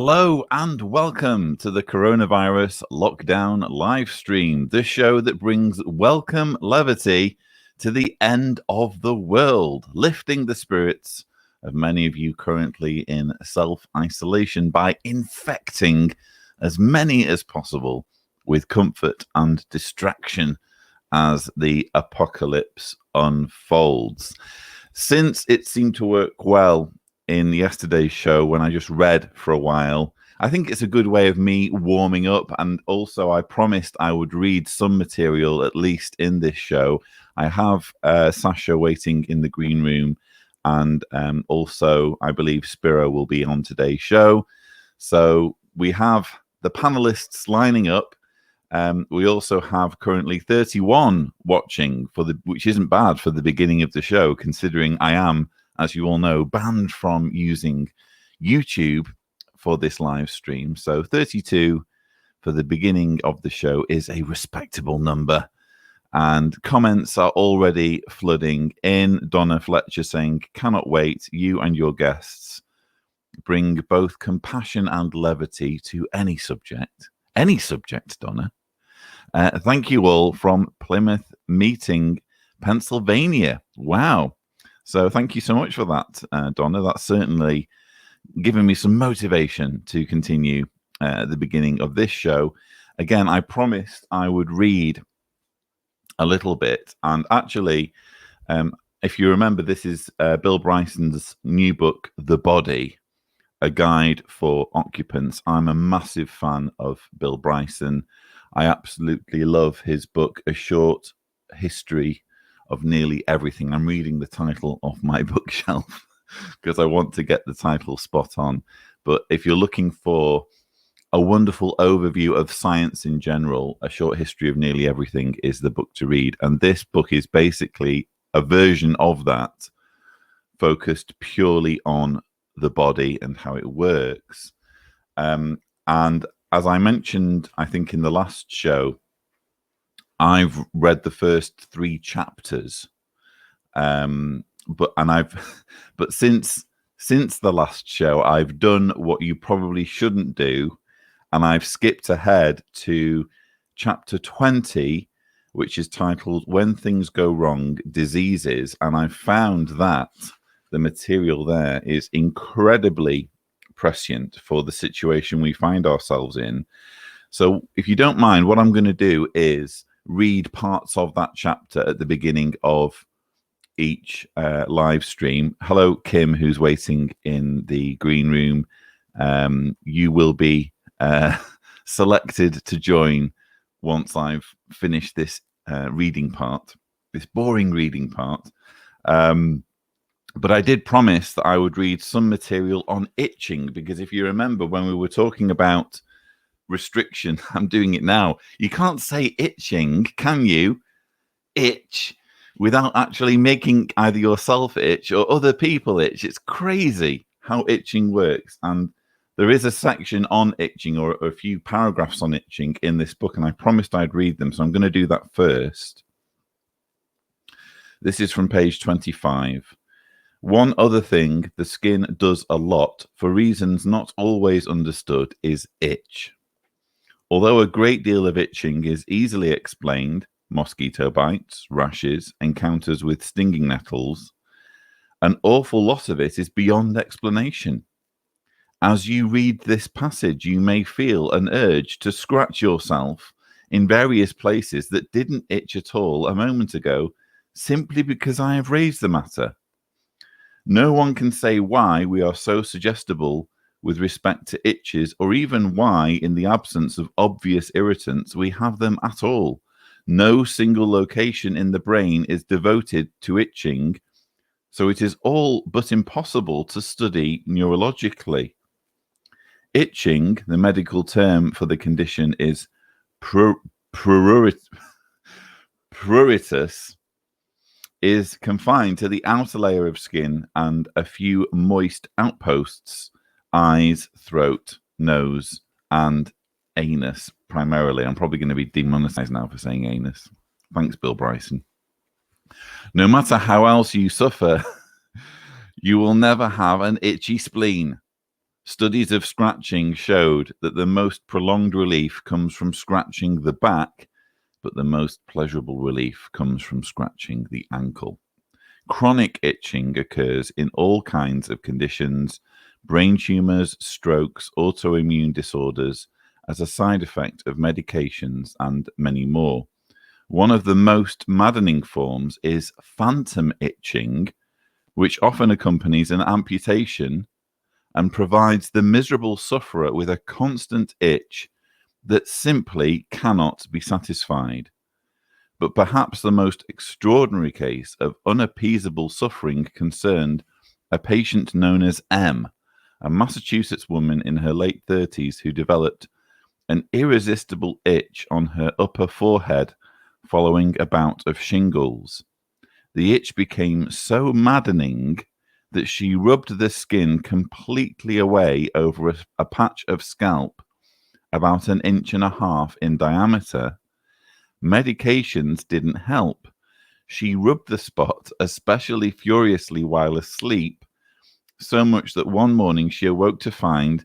Hello and welcome to the Coronavirus Lockdown Livestream, the show that brings welcome levity to the end of the world, lifting the spirits of many of you currently in self-isolation by infecting as many as possible with comfort and distraction as the apocalypse unfolds. Since it seemed to work well in yesterday's show when I just read for a while, I think it's a good way of me warming up, and also I promised I would read some material at least in this show. I have Sasha waiting in the green room, and also I believe Spiro will be on today's show. So we have the panelists lining up. We also have currently 31 watching, which isn't bad for the beginning of the show, considering I am, as you all know, banned from using YouTube for this live stream. So 32 for the beginning of the show is a respectable number. And comments are already flooding in. Donna Fletcher saying, cannot wait. You and your guests bring both compassion and levity to any subject. Any subject, Donna. Thank you all from Plymouth Meeting, Pennsylvania. Wow. So thank you so much for that, Donna. That's certainly given me some motivation to continue the beginning of this show. Again, I promised I would read a little bit. And actually, if you remember, this is Bill Bryson's new book, The Body, a guide for occupants. I'm a massive fan of Bill Bryson. I absolutely love his book, A Short History of Nearly Everything. I'm reading the title off my bookshelf because I want to get the title spot on. But if you're looking for a wonderful overview of science in general, A Short History of Nearly Everything is the book to read. And this book is basically a version of that, focused purely on the body and how it works. And as I mentioned, I think in the last show, I've read the first 3 chapters, but since the last show, I've done what you probably shouldn't do, and I've skipped ahead to chapter 20, which is titled "When Things Go Wrong: Diseases," and I've found that the material there is incredibly prescient for the situation we find ourselves in. So, if you don't mind, what I'm going to do is read parts of that chapter at the beginning of each live stream. Hello, Kim, who's waiting in the green room. You will be selected to join once I've finished this reading part, this boring reading part. But I did promise that I would read some material on itching, because if you remember when we were talking about restriction, I'm doing it now. You can't say itching, can you? Itch without actually making either yourself itch or other people itch. It's crazy how itching works. And there is a section on itching, or a few paragraphs on itching in this book, and I promised I'd read them. So I'm going to do that first. This is from page 25. One other thing the skin does a lot, for reasons not always understood, is itch. Although a great deal of itching is easily explained, mosquito bites, rashes, encounters with stinging nettles, an awful lot of it is beyond explanation. As you read this passage, you may feel an urge to scratch yourself in various places that didn't itch at all a moment ago, simply because I have raised the matter. No one can say why we are so suggestible with respect to itches, or even why, in the absence of obvious irritants, we have them at all. No single location in the brain is devoted to itching, so it is all but impossible to study neurologically. Itching, the medical term for the condition, is pruritus, is confined to the outer layer of skin and a few moist outposts, eyes, throat, nose, and anus, primarily. I'm probably going to be demonetized now for saying anus. Thanks, Bill Bryson. No matter how else you suffer, you will never have an itchy spleen. Studies of scratching showed that the most prolonged relief comes from scratching the back, but the most pleasurable relief comes from scratching the ankle. Chronic itching occurs in all kinds of conditions, brain tumors, strokes, autoimmune disorders, as a side effect of medications, and many more. One of the most maddening forms is phantom itching, which often accompanies an amputation and provides the miserable sufferer with a constant itch that simply cannot be satisfied. But perhaps the most extraordinary case of unappeasable suffering concerned a patient known as M, a Massachusetts woman in her late 30s who developed an irresistible itch on her upper forehead following a bout of shingles. The itch became so maddening that she rubbed the skin completely away over a patch of scalp about 1.5 inches in diameter. Medications didn't help. She rubbed the spot especially furiously while asleep, so much that one morning she awoke to find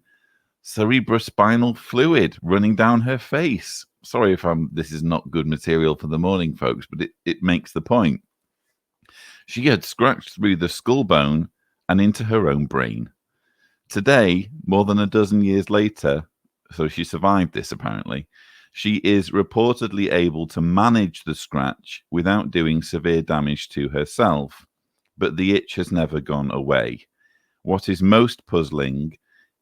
cerebrospinal fluid running down her face. Sorry if this is not good material for the morning, folks, but it makes the point. She had scratched through the skull bone and into her own brain. Today, more than a dozen years later, so she survived this apparently, she is reportedly able to manage the scratch without doing severe damage to herself, but the itch has never gone away. What is most puzzling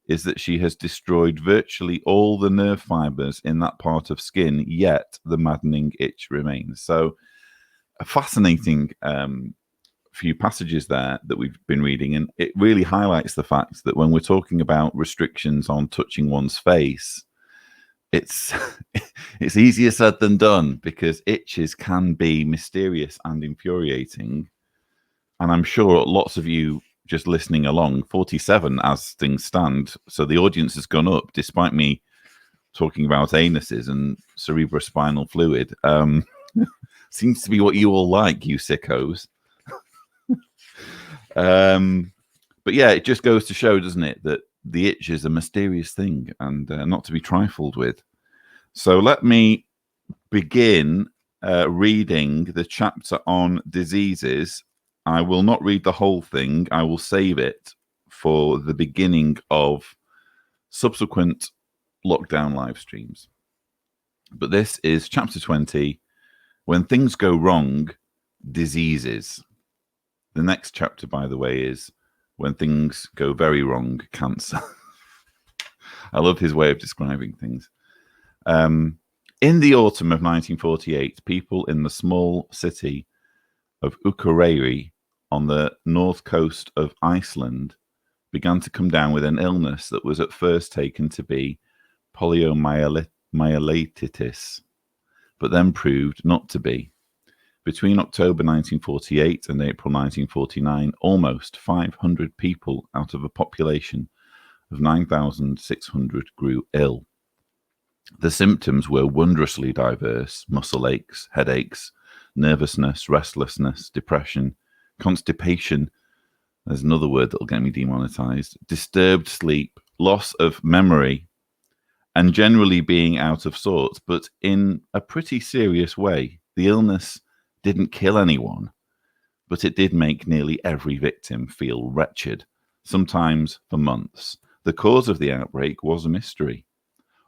is that she has destroyed virtually all the nerve fibers in that part of skin, yet the maddening itch remains. So, a fascinating few passages there that we've been reading, and it really highlights the fact that when we're talking about restrictions on touching one's face, it's easier said than done, because itches can be mysterious and infuriating. And I'm sure lots of you just listening along, 47 as things stand, so the audience has gone up despite me talking about anuses and cerebrospinal fluid. Seems to be what you all like, you sickos. But yeah, it just goes to show, doesn't it, that the itch is a mysterious thing and not to be trifled with. So let me begin reading the chapter on diseases. I will not read the whole thing. I will save it for the beginning of subsequent lockdown live streams. But this is chapter 20, When Things Go Wrong, Diseases. The next chapter, by the way, is When Things Go Very Wrong, Cancer. I love his way of describing things. In the autumn of 1948, people in the small city of Akureyri on the north coast of Iceland began to come down with an illness that was at first taken to be poliomyelitis, but then proved not to be. Between October 1948 and April 1949, almost 500 people out of a population of 9,600 grew ill. The symptoms were wondrously diverse: muscle aches, headaches, nervousness, restlessness, depression, constipation, there's another word that'll get me demonetized, disturbed sleep, loss of memory, and generally being out of sorts, but in a pretty serious way. The illness didn't kill anyone, but it did make nearly every victim feel wretched, sometimes for months. The cause of the outbreak was a mystery.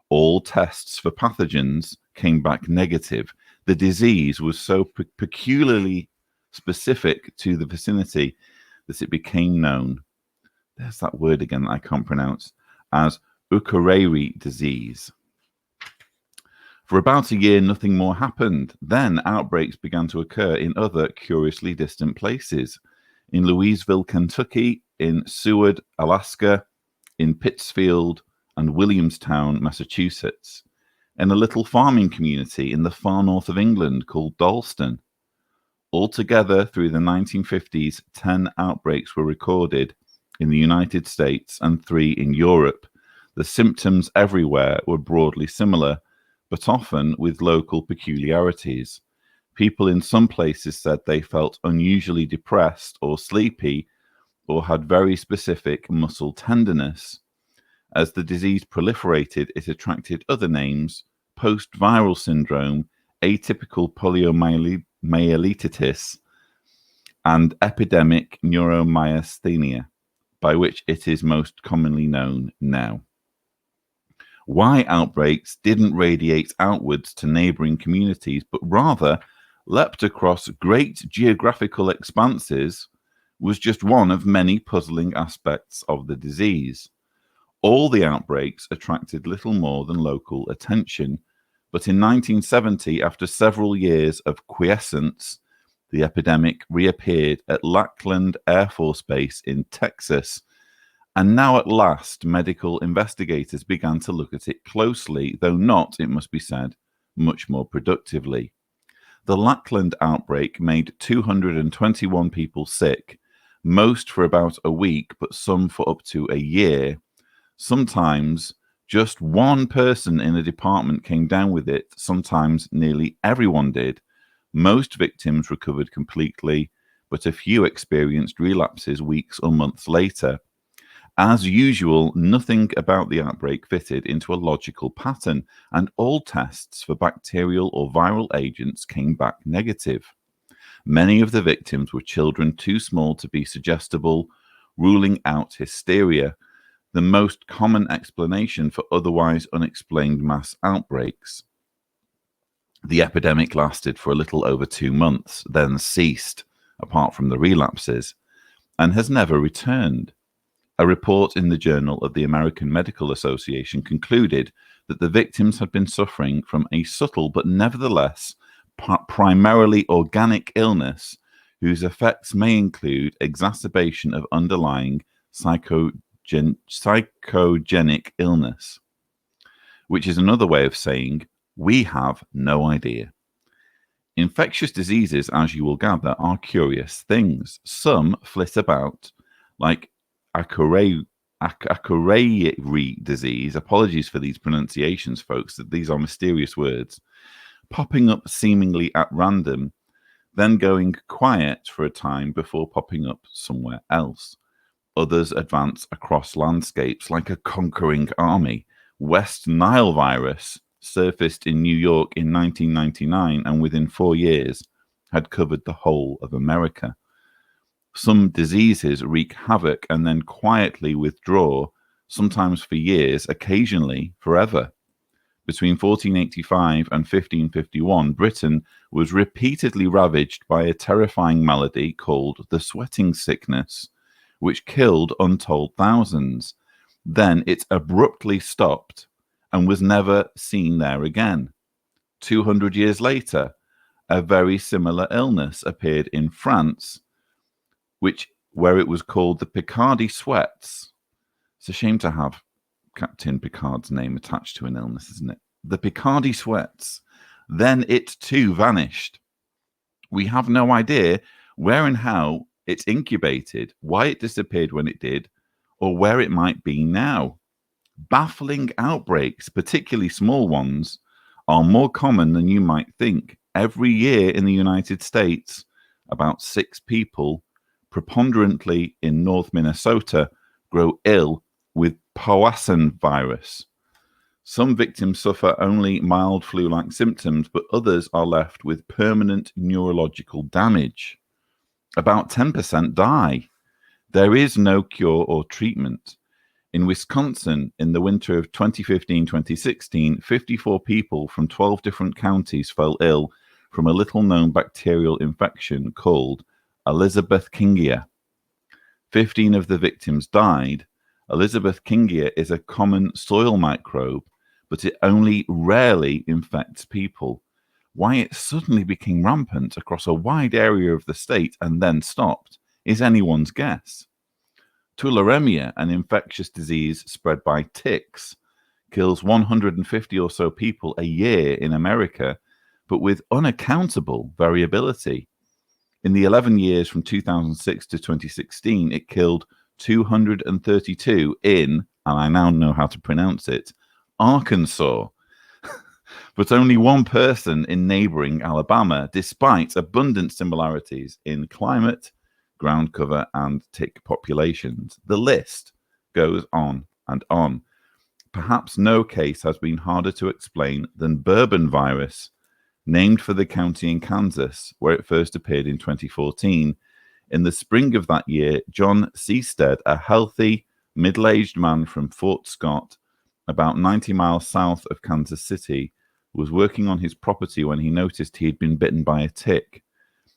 All tests for pathogens came back negative. The disease was so peculiarly specific to the vicinity that it became known, there's that word again that I can't pronounce, as Akureyri disease. For about a year, nothing more happened. Then outbreaks began to occur in other curiously distant places. In Louisville, Kentucky, in Seward, Alaska, in Pittsfield and Williamstown, Massachusetts, in a little farming community in the far north of England called Dalston. Altogether, through the 1950s, 10 outbreaks were recorded in the United States and 3 in Europe. The symptoms everywhere were broadly similar, but often with local peculiarities. People in some places said they felt unusually depressed or sleepy, or had very specific muscle tenderness. As the disease proliferated, it attracted other names: post-viral syndrome, atypical poliomyelitis, and epidemic neuromyasthenia, by which it is most commonly known now. Why outbreaks didn't radiate outwards to neighbouring communities, but rather leapt across great geographical expanses, was just one of many puzzling aspects of the disease. All the outbreaks attracted little more than local attention, but in 1970, after several years of quiescence, the epidemic reappeared at Lackland Air Force Base in Texas, and now at last medical investigators began to look at it closely, though not, it must be said, much more productively. The Lackland outbreak made 221 people sick, most for about a week, but some for up to a year. Sometimes just one person in a department came down with it, sometimes nearly everyone did. Most victims recovered completely, but a few experienced relapses weeks or months later. As usual, nothing about the outbreak fitted into a logical pattern, and all tests for bacterial or viral agents came back negative. Many of the victims were children too small to be suggestible, ruling out hysteria, the most common explanation for otherwise unexplained mass outbreaks. The epidemic lasted for a little over 2 months, then ceased, apart from the relapses, and has never returned. A report in the Journal of the American Medical Association concluded that the victims had been suffering from a subtle but nevertheless primarily organic illness whose effects may include exacerbation of underlying psychogenic illness, which is another way of saying we have no idea. Infectious diseases, as you will gather, are curious things. Some flit about like Accuray disease, apologies for these pronunciations, folks, that these are mysterious words, popping up seemingly at random, then going quiet for a time before popping up somewhere else. Others advance across landscapes like a conquering army. West Nile virus surfaced in New York in 1999 and within 4 years had covered the whole of America. Some diseases wreak havoc and then quietly withdraw, sometimes for years, occasionally forever. Between 1485 and 1551, Britain was repeatedly ravaged by a terrifying malady called the sweating sickness, which killed untold thousands. Then it abruptly stopped and was never seen there again. 200 years later, a very similar illness appeared in France, where it was called the Picardy sweats. It's a shame to have Captain Picard's name attached to an illness, isn't it? The Picardy sweats. Then it too vanished. We have no idea where and how it's incubated, why it disappeared when it did, or where it might be now. Baffling outbreaks, particularly small ones, are more common than you might think. Every year in the United States, about 6 people, preponderantly in North Minnesota, grow ill with Powassan virus. Some victims suffer only mild flu-like symptoms, but others are left with permanent neurological damage. About 10% die. There is no cure or treatment. In Wisconsin, in the winter of 2015-2016, 54 people from 12 different counties fell ill from a little-known bacterial infection called Elizabeth Kingia. 15 of the victims died. Elizabeth Kingia is a common soil microbe, but it only rarely infects people. Why it suddenly became rampant across a wide area of the state and then stopped is anyone's guess. Tularemia, an infectious disease spread by ticks, kills 150 or so people a year in America, but with unaccountable variability. In the 11 years from 2006 to 2016, it killed 232 in, and I now know how to pronounce it, Arkansas. But only one person in neighboring Alabama, despite abundant similarities in climate, ground cover, and tick populations. The list goes on and on. Perhaps no case has been harder to explain than bourbon virus, named for the county in Kansas where it first appeared in 2014. In the spring of that year, John Seastead, a healthy, middle-aged man from Fort Scott, about 90 miles south of Kansas City, was working on his property when he noticed he had been bitten by a tick.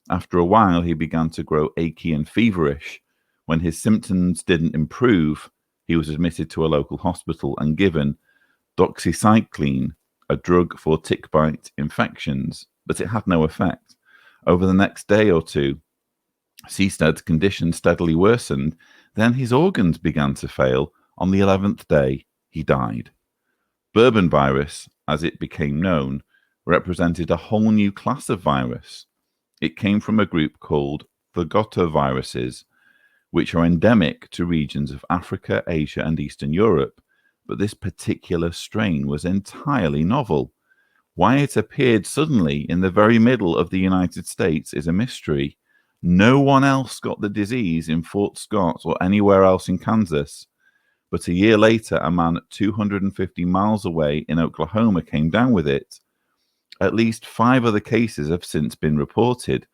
After a while, he began to grow achy and feverish. When his symptoms didn't improve, he was admitted to a local hospital and given doxycycline, a drug for tick bite infections, but it had no effect. Over the next day or two, Seastead's condition steadily worsened. Then his organs began to fail. On the 11th day, he died. Bourbon virus, as it became known, represented a whole new class of virus. It came from a group called viruses, which are endemic to regions of Africa, Asia, and Eastern Europe. But this particular strain was entirely novel. Why it appeared suddenly in the very middle of the United States is a mystery. No one else got the disease in Fort Scott or anywhere else in Kansas. But a year later, a man 250 miles away in Oklahoma came down with it. At least 5 other cases have since been reported.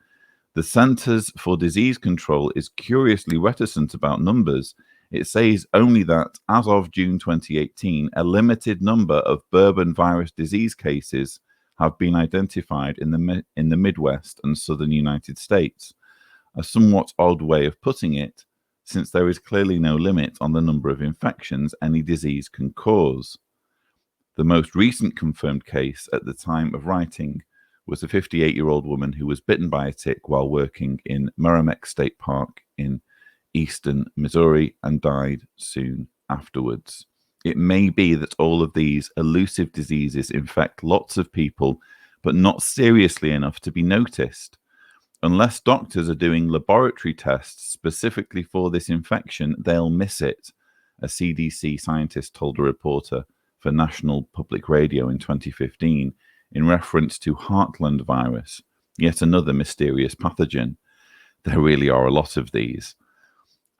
The Centers for Disease Control is curiously reticent about numbers. It says only that, as of June 2018, a limited number of bourbon virus disease cases have been identified in the Midwest and southern United States. A somewhat odd way of putting it, since there is clearly no limit on the number of infections any disease can cause. The most recent confirmed case at the time of writing was a 58-year-old woman who was bitten by a tick while working in Merrimack State Park in eastern Missouri and died soon afterwards. It may be that all of these elusive diseases infect lots of people, but not seriously enough to be noticed. Unless doctors are doing laboratory tests specifically for this infection, they'll miss it, a CDC scientist told a reporter for National Public Radio in 2015 in reference to Heartland virus, yet another mysterious pathogen. There really are a lot of these.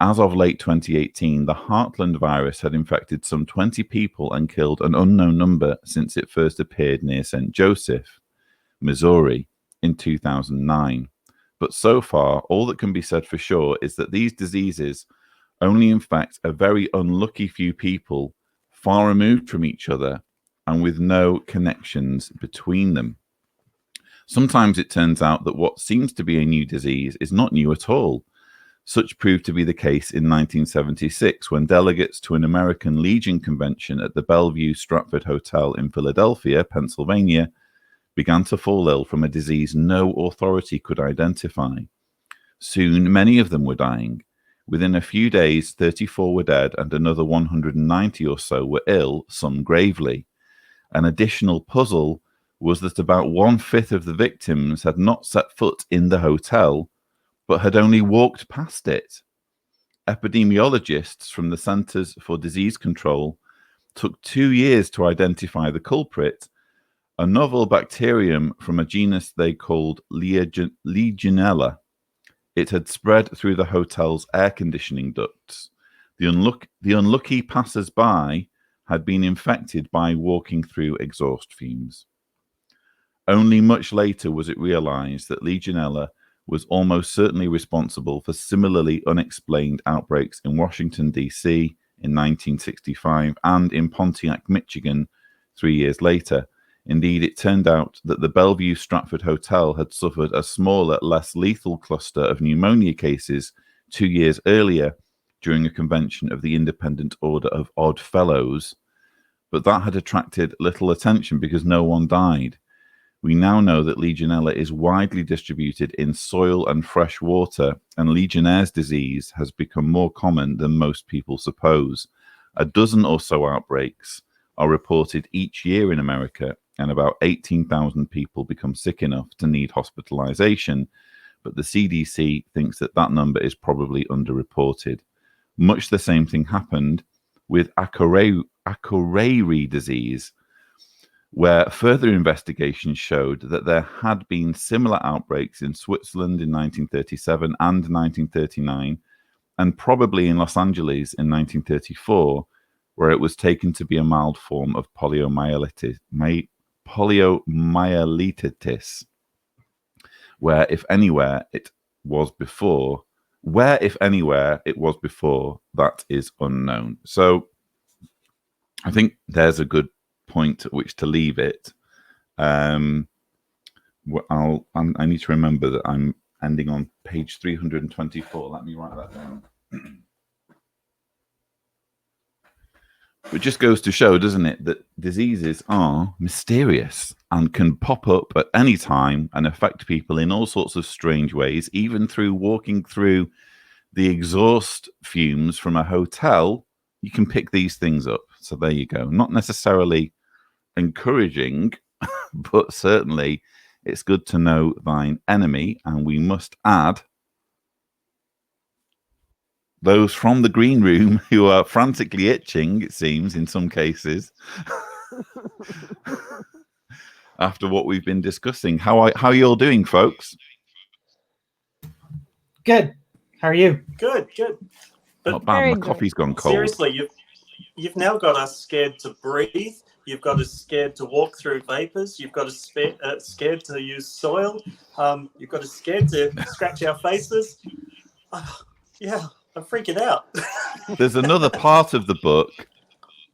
As of late 2018, the Heartland virus had infected some 20 people and killed an unknown number since it first appeared near St. Joseph, Missouri, in 2009. But so far, all that can be said for sure is that these diseases only infect a very unlucky few people far removed from each other and with no connections between them. Sometimes it turns out that what seems to be a new disease is not new at all. Such proved to be the case in 1976 when delegates to an American Legion convention at the Bellevue Stratford Hotel in Philadelphia, Pennsylvania, began to fall ill from a disease no authority could identify. Soon, many of them were dying. Within a few days, 34 were dead and another 190 or so were ill, some gravely. An additional puzzle was that about 1/5 of the victims had not set foot in the hotel, but had only walked past it. Epidemiologists from the Centers for Disease Control took 2 years to identify the culprit, a novel bacterium from a genus they called Legionella. It had spread through the hotel's air conditioning ducts. The unlucky passers-by had been infected by walking through exhaust fumes. Only much later was it realized that Legionella was almost certainly responsible for similarly unexplained outbreaks in Washington, D.C. in 1965 and in Pontiac, Michigan 3 years later. Indeed, it turned out that the Bellevue Stratford Hotel had suffered a smaller, less lethal cluster of pneumonia cases 2 years earlier during a convention of the Independent Order of Odd Fellows, but that had attracted little attention because no one died. We now know that Legionella is widely distributed in soil and fresh water, and Legionnaires disease has become more common than most people suppose. A dozen or so outbreaks are reported each year in America, and about 18,000 people become sick enough to need hospitalization, but the CDC thinks that that number is probably underreported. Much the same thing happened with Akureyri disease, where further investigation showed that there had been similar outbreaks in Switzerland in 1937 and 1939, and probably in Los Angeles in 1934, where it was taken to be a mild form of poliomyelitis, where, if anywhere, it was before, that is unknown. So I think there's a good point at which to leave it. I need to remember that I'm ending on page 324. Let me write that down. It just goes to show, doesn't it, that diseases are mysterious and can pop up at any time and affect people in all sorts of strange ways, even through walking through the exhaust fumes from a hotel. You can pick these things up. So there you go. Not necessarily encouraging, but certainly it's good to know thine enemy. And we must add those from the green room who are frantically itching, it seems, in some cases, after what we've been discussing. How are you all doing, folks? Good. How are you? Good. But not bad. My coffee's gone cold. Seriously, you've now got us scared to breathe. You've got us scared to walk through vapors. You've got us scared to use soil. You've got us scared to scratch our faces. Yeah, I'm freaking out. There's another part of the book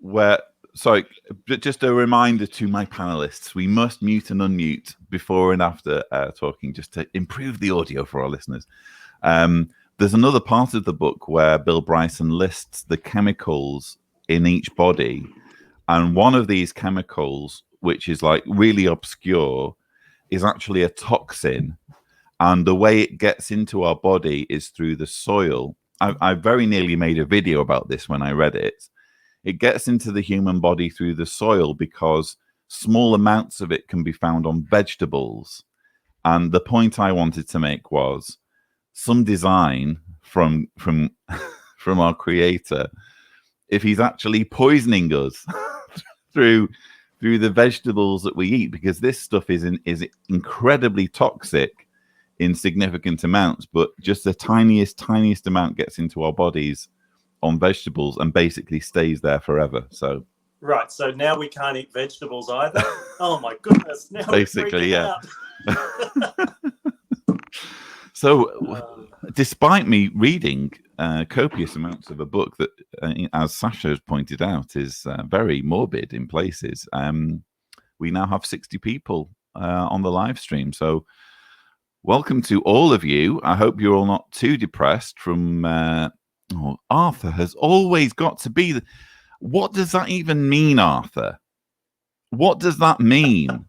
where, sorry, just a reminder to my panelists, we must mute and unmute before and after talking, just to improve the audio for our listeners. There's another part of the book where Bill Bryson lists the chemicals in each body. And one of these chemicals, which is like really obscure, is actually a toxin. And the way it gets into our body is through the soil. I very nearly made a video about this when I read it. It gets into the human body through the soil because small amounts of it can be found on vegetables. And the point I wanted to make was some design from our creator, if he's actually poisoning us through the vegetables that we eat, because this stuff is incredibly toxic in significant amounts, but just the tiniest amount gets into our bodies on vegetables and basically stays there forever. So right, so now we can't eat vegetables either. Oh my goodness! Now basically, yeah. So, despite me reading copious amounts of a book that, as Sasha has pointed out, is very morbid in places, we now have 60 people on the live stream. So, welcome to all of you. I hope you're all not too depressed from... Arthur has always got to be... What does that even mean, Arthur? What does that mean?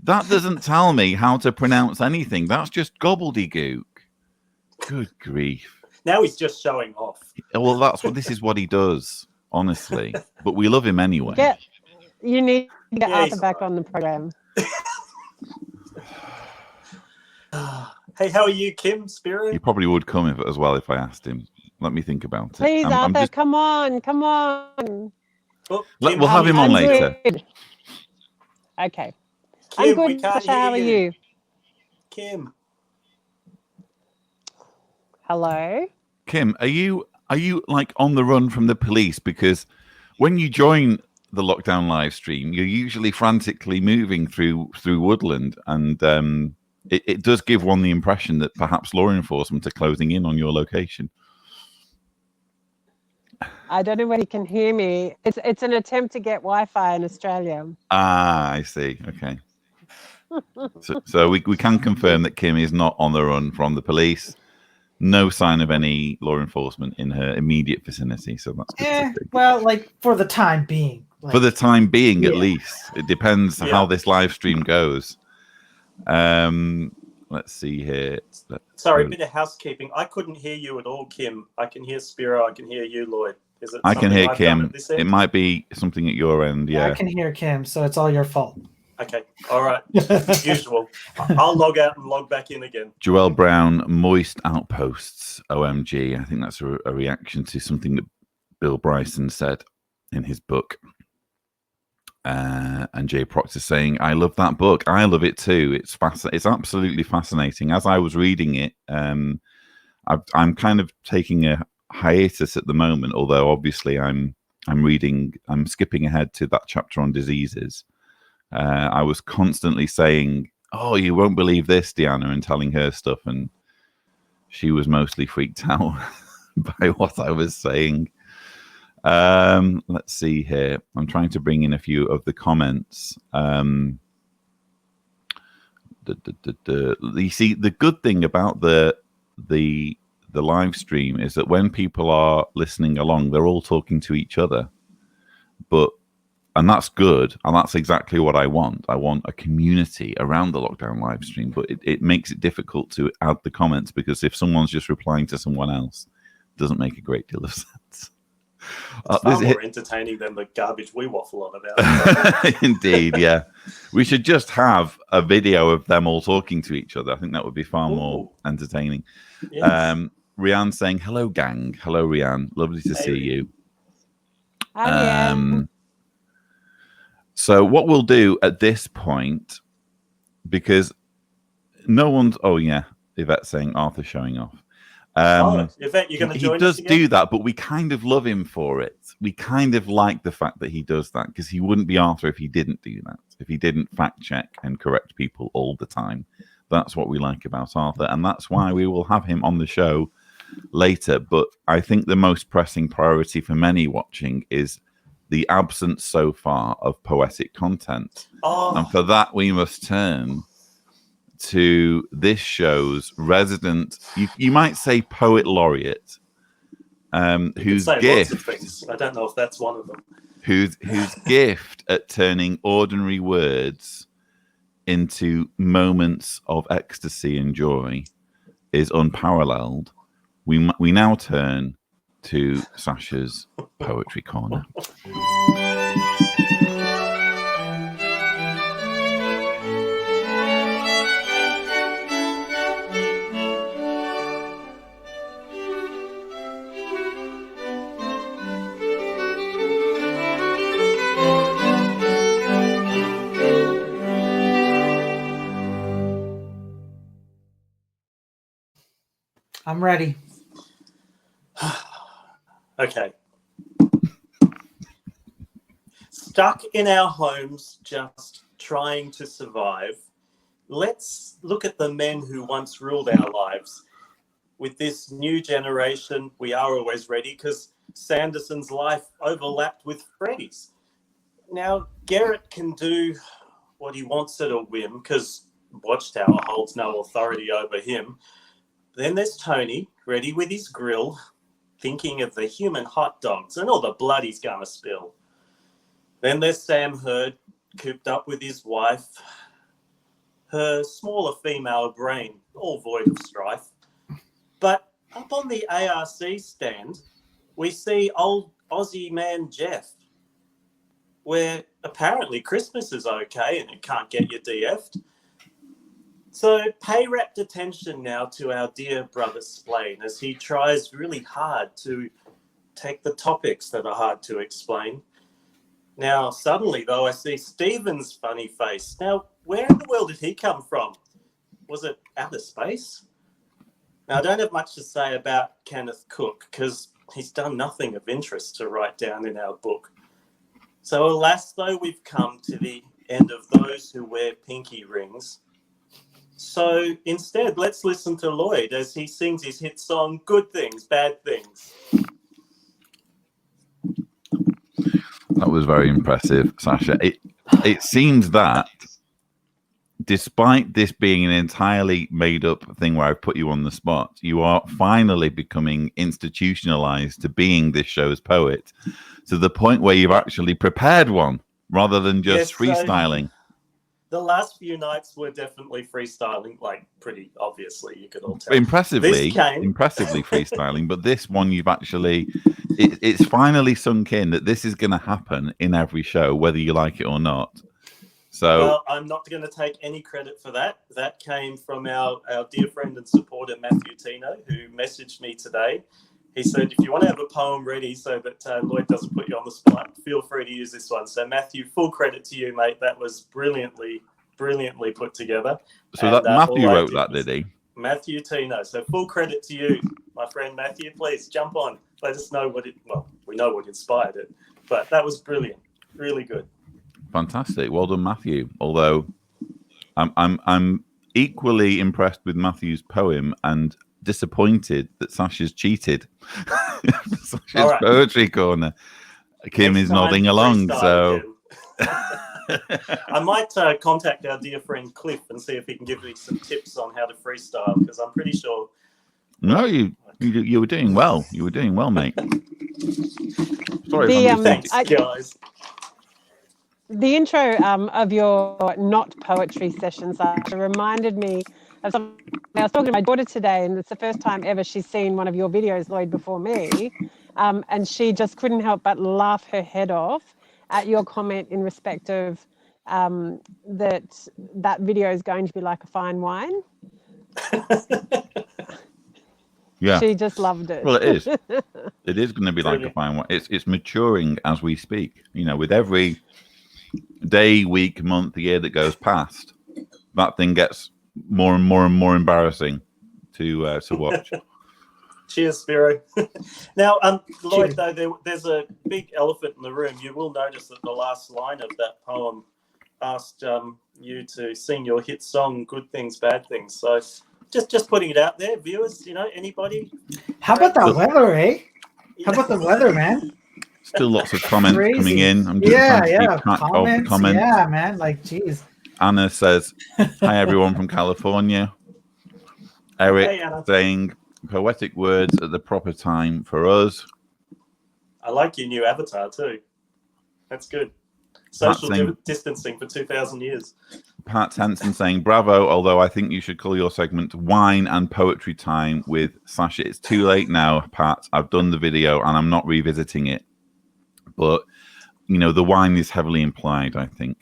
That doesn't tell me how to pronounce anything. That's just gobbledygook. Good grief. Now he's just showing off. Well, this is what he does, honestly. But we love him anyway. You need to get Arthur back on the program. Hey, how are you, Kim, Spirit? He probably would come as well if I asked him. Let me think about it. Please, Arthur, come on. Oh, we'll have him on later. Good. Okay. Kim, I'm good, Sasha. How are you? Kim. Hello? Kim, are you like on the run from the police? Because when you join the lockdown live stream, you're usually frantically moving through woodland, and it does give one the impression that perhaps law enforcement are closing in on your location. I don't know whether you can hear me. It's an attempt to get Wi-Fi in Australia. Ah, I see. Okay. So we can confirm that Kim is not on the run from the police. No sign of any law enforcement in her immediate vicinity. So that's good. Well, like for the time being. For the time being, at least. It depends how this live stream goes. Let's see here. Sorry, a bit of housekeeping. I couldn't hear you at all, Kim. I can hear Spiro. I can hear you, Lloyd. Is it? I can hear Kim. It might be something at your end. Yeah, I can hear Kim, so it's all your fault. Okay. All right. Usual. I'll log out and log back in again. Joelle Brown, moist outposts. OMG. I think that's a reaction to something that Bill Bryson said in his book. And Jay Proctor saying, I love that book. I love it too. It's absolutely fascinating. As I was reading it, I'm kind of taking a hiatus at the moment, although obviously I'm I'm skipping ahead to that chapter on diseases. I was constantly saying, "Oh, you won't believe this, Deanna," and telling her stuff, and she was mostly freaked out by what I was saying. Let's see here. I'm trying to bring in a few of the comments. You see, the good thing about the live stream is that when people are listening along, they're all talking to each other. And that's good, and that's exactly what I want. I want a community around the lockdown live stream, but it makes it difficult to add the comments, because if someone's just replying to someone else, it doesn't make a great deal of sense. It's far more entertaining than the garbage we waffle on about. Indeed, yeah. We should just have a video of them all talking to each other. I think that would be far more entertaining. Yes. Rianne saying, "Hello, gang." Hello, Rianne. Lovely to see you. Hi, So what we'll do at this point, because no one's... Oh, yeah. Yvette's saying Arthur's showing off. Yvette, you're going to join us? He does do that, but we kind of love him for it. We kind of like the fact that he does that, because he wouldn't be Arthur if he didn't do that, if he didn't fact check and correct people all the time. That's what we like about Arthur, and that's why we will have him on the show later. But I think the most pressing priority for many watching is the absence so far of poetic content. And for that, we must turn to this show's resident, you might say, poet laureate, whose gift... Lots of things. I don't know if that's one of them. Whose gift at turning ordinary words into moments of ecstasy and joy is unparalleled. We now turn to Sasha's Poetry Corner. I'm ready. Okay. Stuck in our homes, just trying to survive. Let's look at the men who once ruled our lives. With this new generation, we are always ready, because Sanderson's life overlapped with Freddie's. Now, Garrett can do what he wants at a whim, because Watchtower holds no authority over him. Then there's Tony, ready with his grill, thinking of the human hot dogs and all the blood he's going to spill. Then there's Sam Hurd, cooped up with his wife, her smaller female brain, all void of strife. But up on the ARC stand, we see old Aussie man Jeff, where apparently Christmas is okay and it can't get you DF'd. So pay rapt attention now to our dear brother Splain, as he tries really hard to take the topics that are hard to explain. Now, suddenly, though, I see Stephen's funny face. Now, where in the world did he come from? Was it outer space? Now, I don't have much to say about Kenneth Cook, because he's done nothing of interest to write down in our book. So, alas, though, we've come to the end of those who wear pinky rings. So instead, let's listen to Lloyd as he sings his hit song, Good Things, Bad Things. That was very impressive, Sasha. It seems that despite this being an entirely made-up thing where I put you on the spot, you are finally becoming institutionalized to being this show's poet, to the point where you've actually prepared one rather than just freestyling. The last few nights were definitely freestyling, like pretty obviously, you could all tell. Impressively freestyling, but this one you've actually, it's finally sunk in that this is going to happen in every show, whether you like it or not. So, well, I'm not going to take any credit for that. That came from our dear friend and supporter, Matthew Tino, who messaged me today. He said, if you want to have a poem ready so that Lloyd doesn't put you on the spot, feel free to use this one. So, Matthew, full credit to you, mate. That was brilliantly put together. So that Matthew wrote that, did he? Matthew Tino. So full credit to you, my friend Matthew. Please jump on. Let us know we know what inspired it. But that was brilliant. Really good. Fantastic. Well done, Matthew. Although I'm equally impressed with Matthew's poem and disappointed that Sasha's cheated. Sasha's All right. poetry corner. Kim Next is time, nodding along, freestyle so again. I might contact our dear friend Cliff and see if he can give me some tips on how to freestyle, because I'm pretty sure. no, you were doing well. You were doing well, mate. Sorry, Thanks, guys. The intro of your not poetry session, Sasha, reminded me of something. I was talking to my daughter today, and it's the first time ever she's seen one of your videos, Lloyd, before me. And she just couldn't help but laugh her head off at your comment in respect of that video is going to be like a fine wine. Yeah. She just loved it. Well, it is. It is going to be like a Brilliant. fine wine. It's maturing as we speak. With every day, week, month, year that goes past, that thing gets more and more and more embarrassing to watch. Cheers, Spiro. Now, Lloyd, though, there's a big elephant in the room. You will notice that the last line of that poem asked you to sing your hit song, Good Things, Bad Things. So just putting it out there, viewers, anybody? How about that weather, eh? How about the weather, man? Still lots of comments Crazy. coming in. I'm just trying to keep track of comments. Yeah, man. Like, geez. Anna says, hi, everyone from California. Eric Hey, Anna. saying, poetic words at the proper time for us. I like your new avatar, too. That's good. Pat Social saying, distancing for 2,000 years. Pat Henson saying, bravo, although I think you should call your segment Wine and Poetry Time with Sasha. It's too late now, Pat. I've done the video and I'm not revisiting it. But, the wine is heavily implied, I think.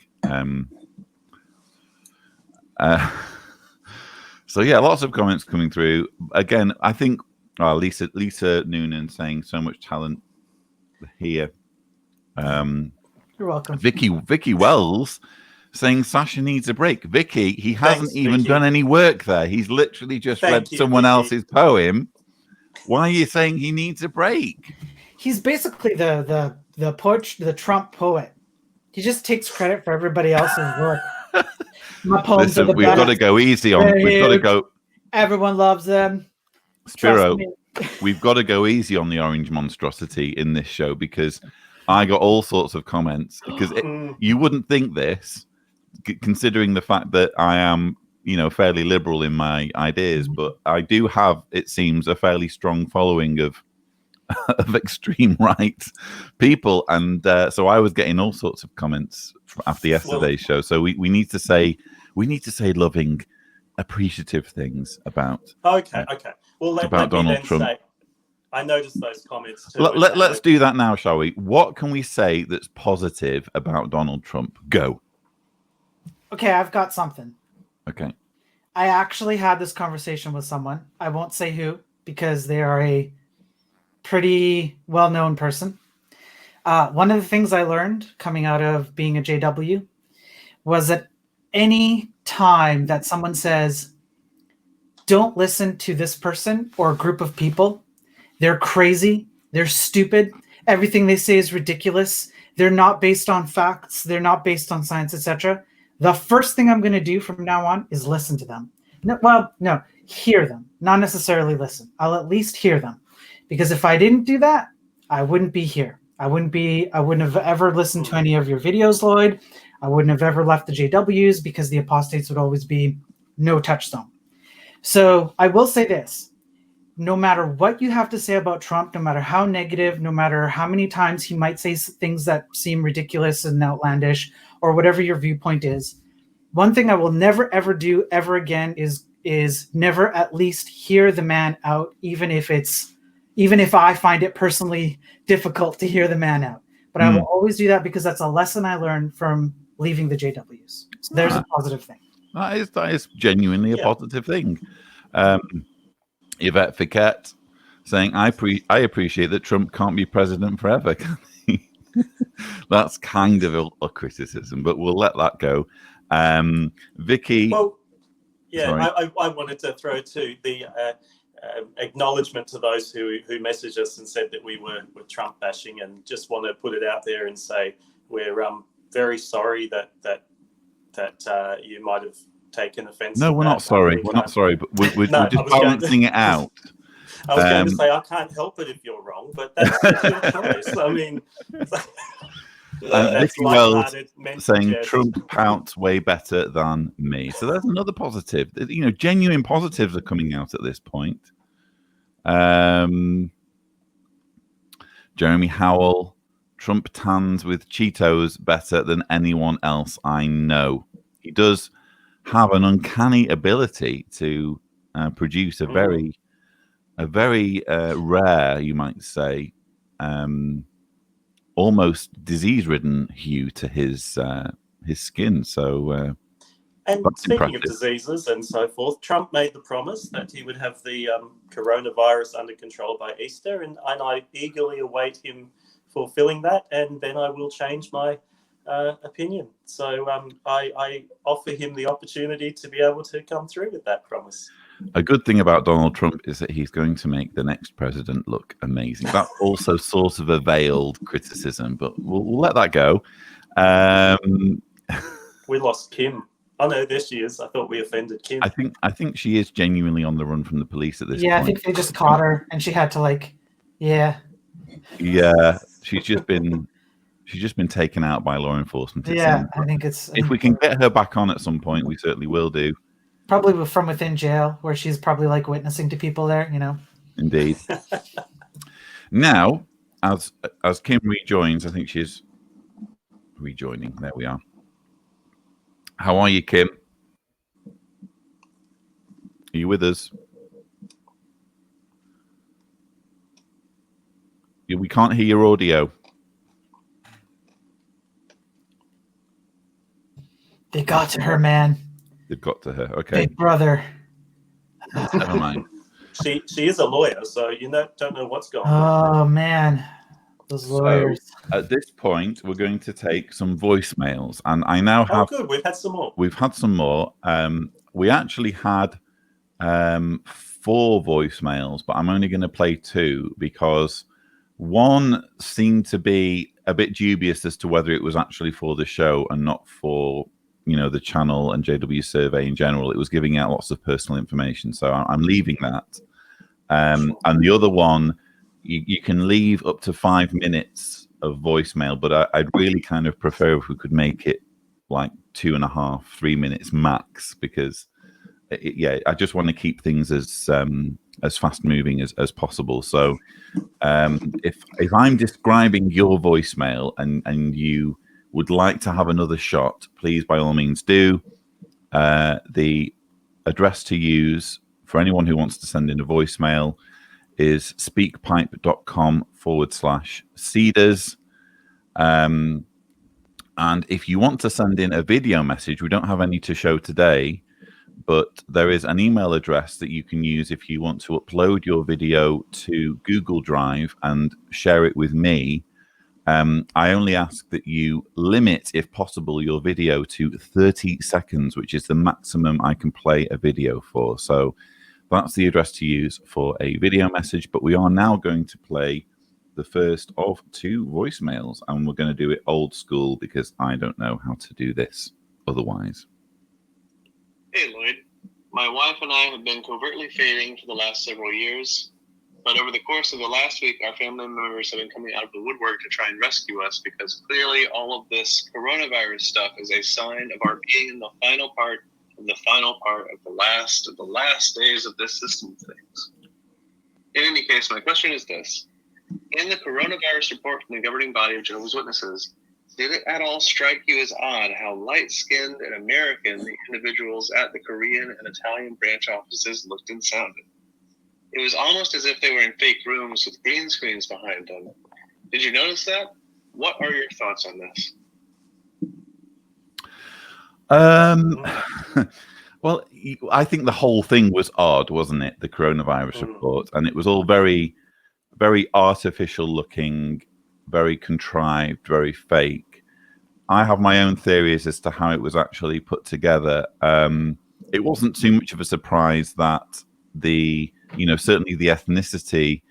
So, yeah, lots of comments coming through. Again, I think Lisa Noonan saying so much talent here. You're welcome. Vicky Wells saying Sasha needs a break. Vicky, he hasn't Thanks, even Vicky. done any work there. He's literally just read someone Vicky. else's poem. Why are you saying he needs a break? He's basically the Trump poet. He just takes credit for everybody else's work. My poems are the We've best. got to go easy on. They're We've got to huge. go. Everyone loves them. Spiro, Trust me. we've got to go easy on the orange monstrosity in this show because I got all sorts of comments. Because you wouldn't think this, considering the fact that I am, fairly liberal in my ideas, but I do have, it seems, a fairly strong following of extreme right people, and so I was getting all sorts of comments after yesterday's show. So we need to say loving, appreciative things about. Okay. Well, let me Donald then Trump. say, I noticed those comments too. Let's do that now, shall we? What can we say that's positive about Donald Trump? Go. Okay, I've got something. Okay. I actually had this conversation with someone. I won't say who because they are a pretty well-known person. One of the things I learned coming out of being a JW was that any time that someone says, don't listen to this person or a group of people, they're crazy, they're stupid, everything they say is ridiculous, they're not based on facts, they're not based on science, etc. The first thing I'm going to do from now on is listen to them. No, hear them, not necessarily listen. I'll at least hear them. Because if I didn't do that, I wouldn't be here. I wouldn't have ever listened to any of your videos, Lloyd. I wouldn't have ever left the JWs because the apostates would always be no touchstone. So I will say this. No matter what you have to say about Trump, no matter how negative, no matter how many times he might say things that seem ridiculous and outlandish, or whatever your viewpoint is, one thing I will never, ever do ever again is never at least hear the man out, even if I find it personally difficult to hear the man out. But I will always do that because that's a lesson I learned from leaving the JWs. So there's a positive thing. That is genuinely a positive thing. Yvette Fouquet saying, I appreciate that Trump can't be president forever. That's kind of a criticism, but we'll let that go. Vicky. Well, yeah, I wanted to throw to the acknowledgement to those who messaged us and said that we were Trump bashing, and just want to put it out there and say we're very sorry that you might have taken offence. No, we're not sorry. We're not sorry, but we're No, just balancing it out. I was going to say I can't help it if you're wrong, but that's your choice. I mean, Nicky Wells saying jest. Trump pouts way better than me. So that's another positive. You know, genuine positives are coming out at this point. Jeremy Howell, Trump tans with Cheetos better than anyone else I know. He does have an uncanny ability to produce a very rare, you might say, almost disease-ridden hue to his skin. So, and speaking of diseases and so forth, Trump made the promise that he would have the coronavirus under control by Easter, and I eagerly await him fulfilling that, and then I will change my opinion. So I offer him the opportunity to be able to come through with that promise. A good thing about Donald Trump is that he's going to make the next president look amazing. That's also sort of a veiled criticism, but we'll let that go. We lost Kim. Oh no, there she is. I thought we offended Kim. I think she is genuinely on the run from the police at this point. Yeah, I think they just caught her, and she had to Yeah, she's just been taken out by law enforcement. Yeah, I think it's. If we can get her back on at some point, we certainly will do. Probably from within jail, where she's probably like witnessing to people there, you know. Indeed. Now, as Kim rejoins, I think she's rejoining. There we are. How are you, Kim? Are you with us? We can't hear your audio. They got to her, man. They've got to her. Okay. Big brother. Never mind. She is a lawyer, so you don't know what's going on. Oh man, those lawyers. So, at this point, we're going to take some voicemails, and I now have. Oh, good. We've had some more. We've had some more. We actually had 4 voicemails, but I'm only going to play 2 because one seemed to be a bit dubious as to whether it was actually for the show and not for, you know, the channel and JW survey in general. It was giving out lots of personal information, so I'm leaving that. And the other one, you can leave up to 5 minutes of voicemail, but I'd really kind of prefer if we could make it like 2.5, 3 minutes max, because I just want to keep things as fast moving as possible. So if I'm describing your voicemail and you would like to have another shot, please by all means do. The address to use for anyone who wants to send in a voicemail is speakpipe.com/Cedars. And if you want to send in a video message, we don't have any to show today, but there is an email address that you can use if you want to upload your video to Google Drive and share it with me. I only ask that you limit, if possible, your video to 30 seconds, which is the maximum I can play a video for. So that's the address to use for a video message. But we are now going to play the first of 2 voicemails, and we're going to do it old school because I don't know how to do this otherwise. Hey, Lloyd. My wife and I have been covertly fading for the last several years. But over the course of the last week, our family members have been coming out of the woodwork to try and rescue us, because clearly all of this coronavirus stuff is a sign of our being in the final part of the last days of this system of things. In any case, my question is this. In the coronavirus report from the governing body of Jehovah's Witnesses, did it at all strike you as odd how light-skinned and American the individuals at the Korean and Italian branch offices looked and sounded? It was almost as if they were in fake rooms with green screens behind them. Did you notice that? What are your thoughts on this? Well, I think the whole thing was odd, wasn't it? The coronavirus report. And it was all very, very artificial looking, very contrived, very fake. I have my own theories as to how it was actually put together. It wasn't too much of a surprise that the certainly the ethnicity.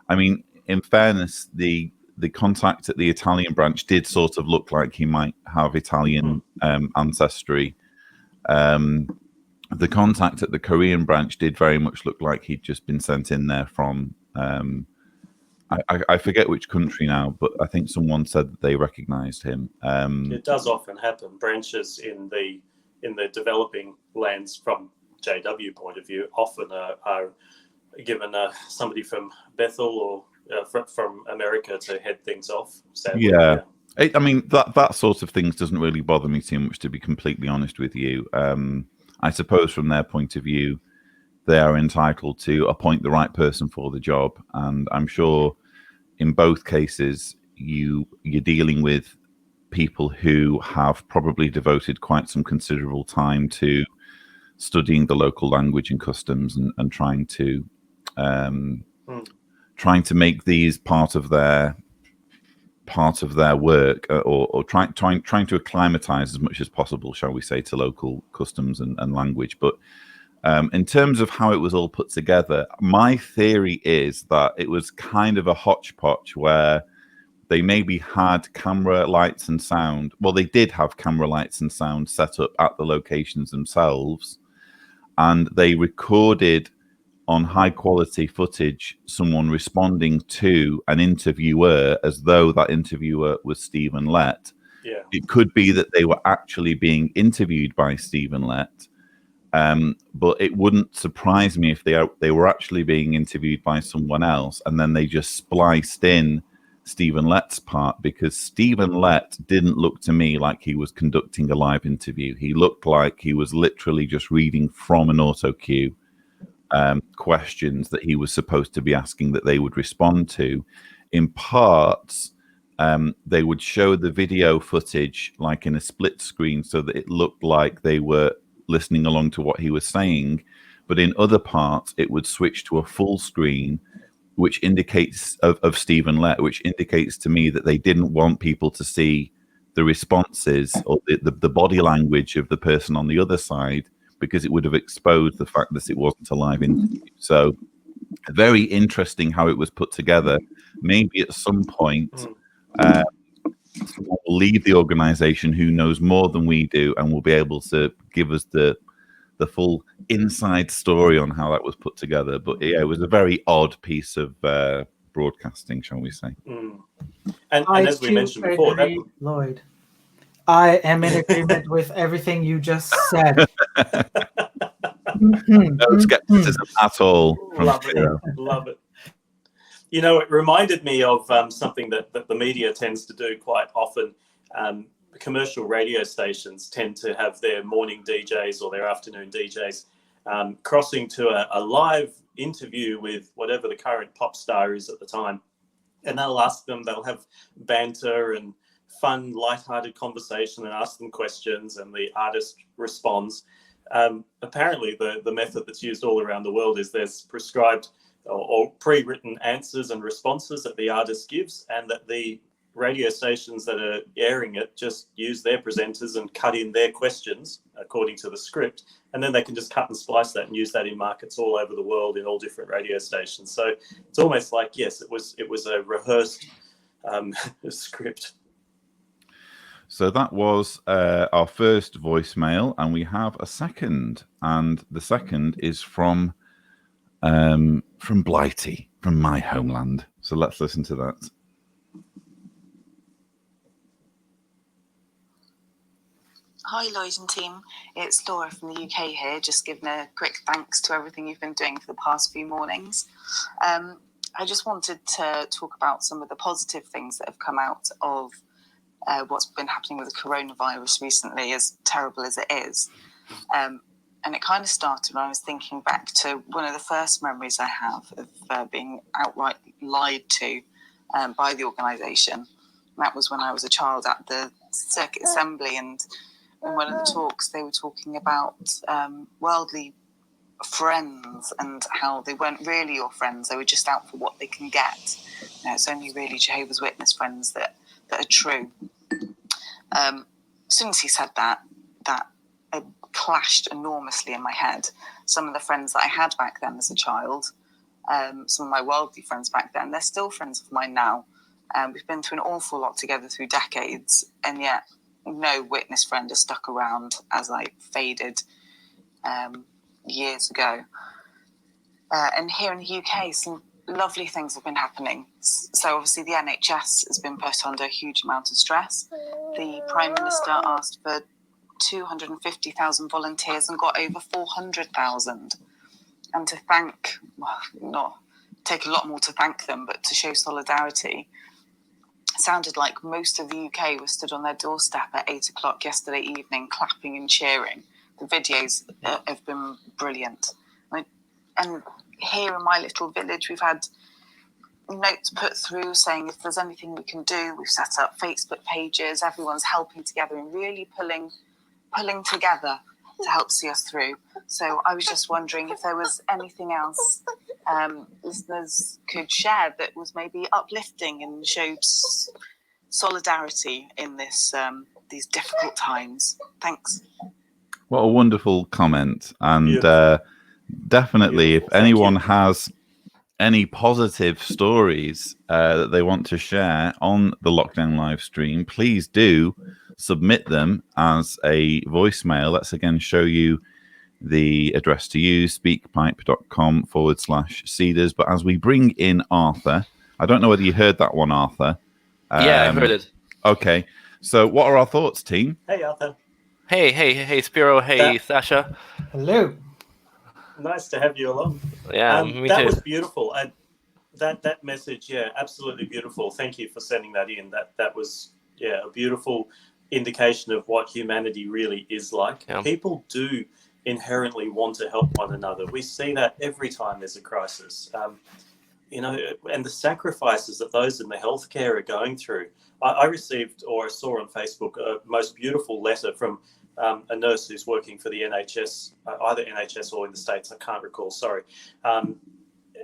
I mean, in fairness, the contact at the Italian branch did sort of look like he might have Italian ancestry. The contact at the Korean branch did very much look like he'd just been sent in there from I forget which country now, but I think someone said that they recognized him. It does often happen. Branches in the developing lands, from JW point of view, often are given somebody from Bethel or from America to head things off. Sadly. Yeah. I mean, that sort of things doesn't really bother me too much, to be completely honest with you. I suppose from their point of view, they are entitled to appoint the right person for the job. And I'm sure in both cases, you're dealing with people who have probably devoted quite some considerable time to studying the local language and customs and trying to make these part of their work, or trying to acclimatize as much as possible, shall we say, to local customs and language. But in terms of how it was all put together, my theory is that it was kind of a hodgepodge where they maybe had camera lights and sound. Well, they did have camera lights and sound set up at the locations themselves, and they recorded on high quality footage someone responding to an interviewer as though that interviewer was Stephen Lett. Yeah. It could be that they were actually being interviewed by Stephen Lett, but it wouldn't surprise me if they were actually being interviewed by someone else, and then they just spliced in Stephen Lett's part, because Stephen Lett didn't look to me like he was conducting a live interview. He looked like he was literally just reading from an auto cue questions that he was supposed to be asking that they would respond to. In parts, they would show the video footage like in a split screen so that it looked like they were listening along to what he was saying. But in other parts, it would switch to a full screen, which indicates of Stephen Lett, which indicates to me that they didn't want people to see the responses or the body language of the person on the other side, because it would have exposed the fact that it wasn't a live interview. So very interesting how it was put together. Maybe at some point someone will leave the organization who knows more than we do and will be able to give us the full inside story on how that was put together. But yeah, it was a very odd piece of broadcasting, shall we say. And as we mentioned before, Lloyd, I am in agreement with everything you just said. No skepticism at all. Love it. You know, it reminded me of something that the media tends to do quite often. Commercial radio stations tend to have their morning DJs or their afternoon DJs crossing to a live interview with whatever the current pop star is at the time. And they'll have banter and fun, lighthearted conversation and ask them questions, and the artist responds. Apparently, the method that's used all around the world is there's prescribed or pre-written answers and responses that the artist gives, and that the radio stations that are airing it just use their presenters and cut in their questions according to the script, and then they can just cut and splice that and use that in markets all over the world in all different radio stations. So it's almost like, yes, it was a rehearsed script. So that was our first voicemail, and we have a second, and the second is from Blighty, from my homeland. So let's listen to that. Hi, Lloyd and team. It's Laura from the UK here, just giving a quick thanks to everything you've been doing for the past few mornings. I just wanted to talk about some of the positive things that have come out of what's been happening with the coronavirus recently, as terrible as it is. And it kind of started when I was thinking back to one of the first memories I have of being outright lied to by the organisation. That was when I was a child at the Circuit Assembly, and in one of the talks they were talking about worldly friends and how they weren't really your friends, they were just out for what they can get. You know, it's only really Jehovah's Witness friends that are true. As soon as he said that clashed enormously in my head. Some of the friends that I had back then as a child some of my worldly friends back then. They're still friends of mine now. We've been through an awful lot together through decades, and yet no witness friend has stuck around as I faded years ago. And here in the UK, some lovely things have been happening. So obviously the NHS has been put under a huge amount of stress. The Prime Minister asked for 250,000 volunteers and got over 400,000. And to thank, well, not take a lot more to thank them, but to show solidarity, it sounded like most of the UK was stood on their doorstep at 8 o'clock yesterday evening, clapping and cheering. The videos have been brilliant. And here in my little village, we've had notes put through saying if there's anything we can do. We've set up Facebook pages. Everyone's helping together and really pulling together to help see us through. So I was just wondering if there was anything else listeners could share that was maybe uplifting and showed solidarity in this these difficult times. Thanks. What a wonderful comment. And definitely, if Thank anyone you. has any positive stories that they want to share on the lockdown live stream, please do submit them as a voicemail. Let's again show you the address to use, speakpipe.com/Cedars. But as we bring in Arthur, I don't know whether you heard that one, Arthur. Yeah, I heard it. Okay. So what are our thoughts, team? Hey, Arthur. Hey, Spiro. Hey, Sasha. Hello. Nice to have you along. Yeah, me that too. was beautiful. That message, absolutely beautiful. Thank you for sending that in. That was a beautiful indication of what humanity really is like. Yeah. People do inherently want to help one another. We see that every time there's a crisis. And the sacrifices that those in the healthcare are going through. I received, or I saw on Facebook, a most beautiful letter from a nurse who's working for the NHS, either NHS or in the States, I can't recall, sorry.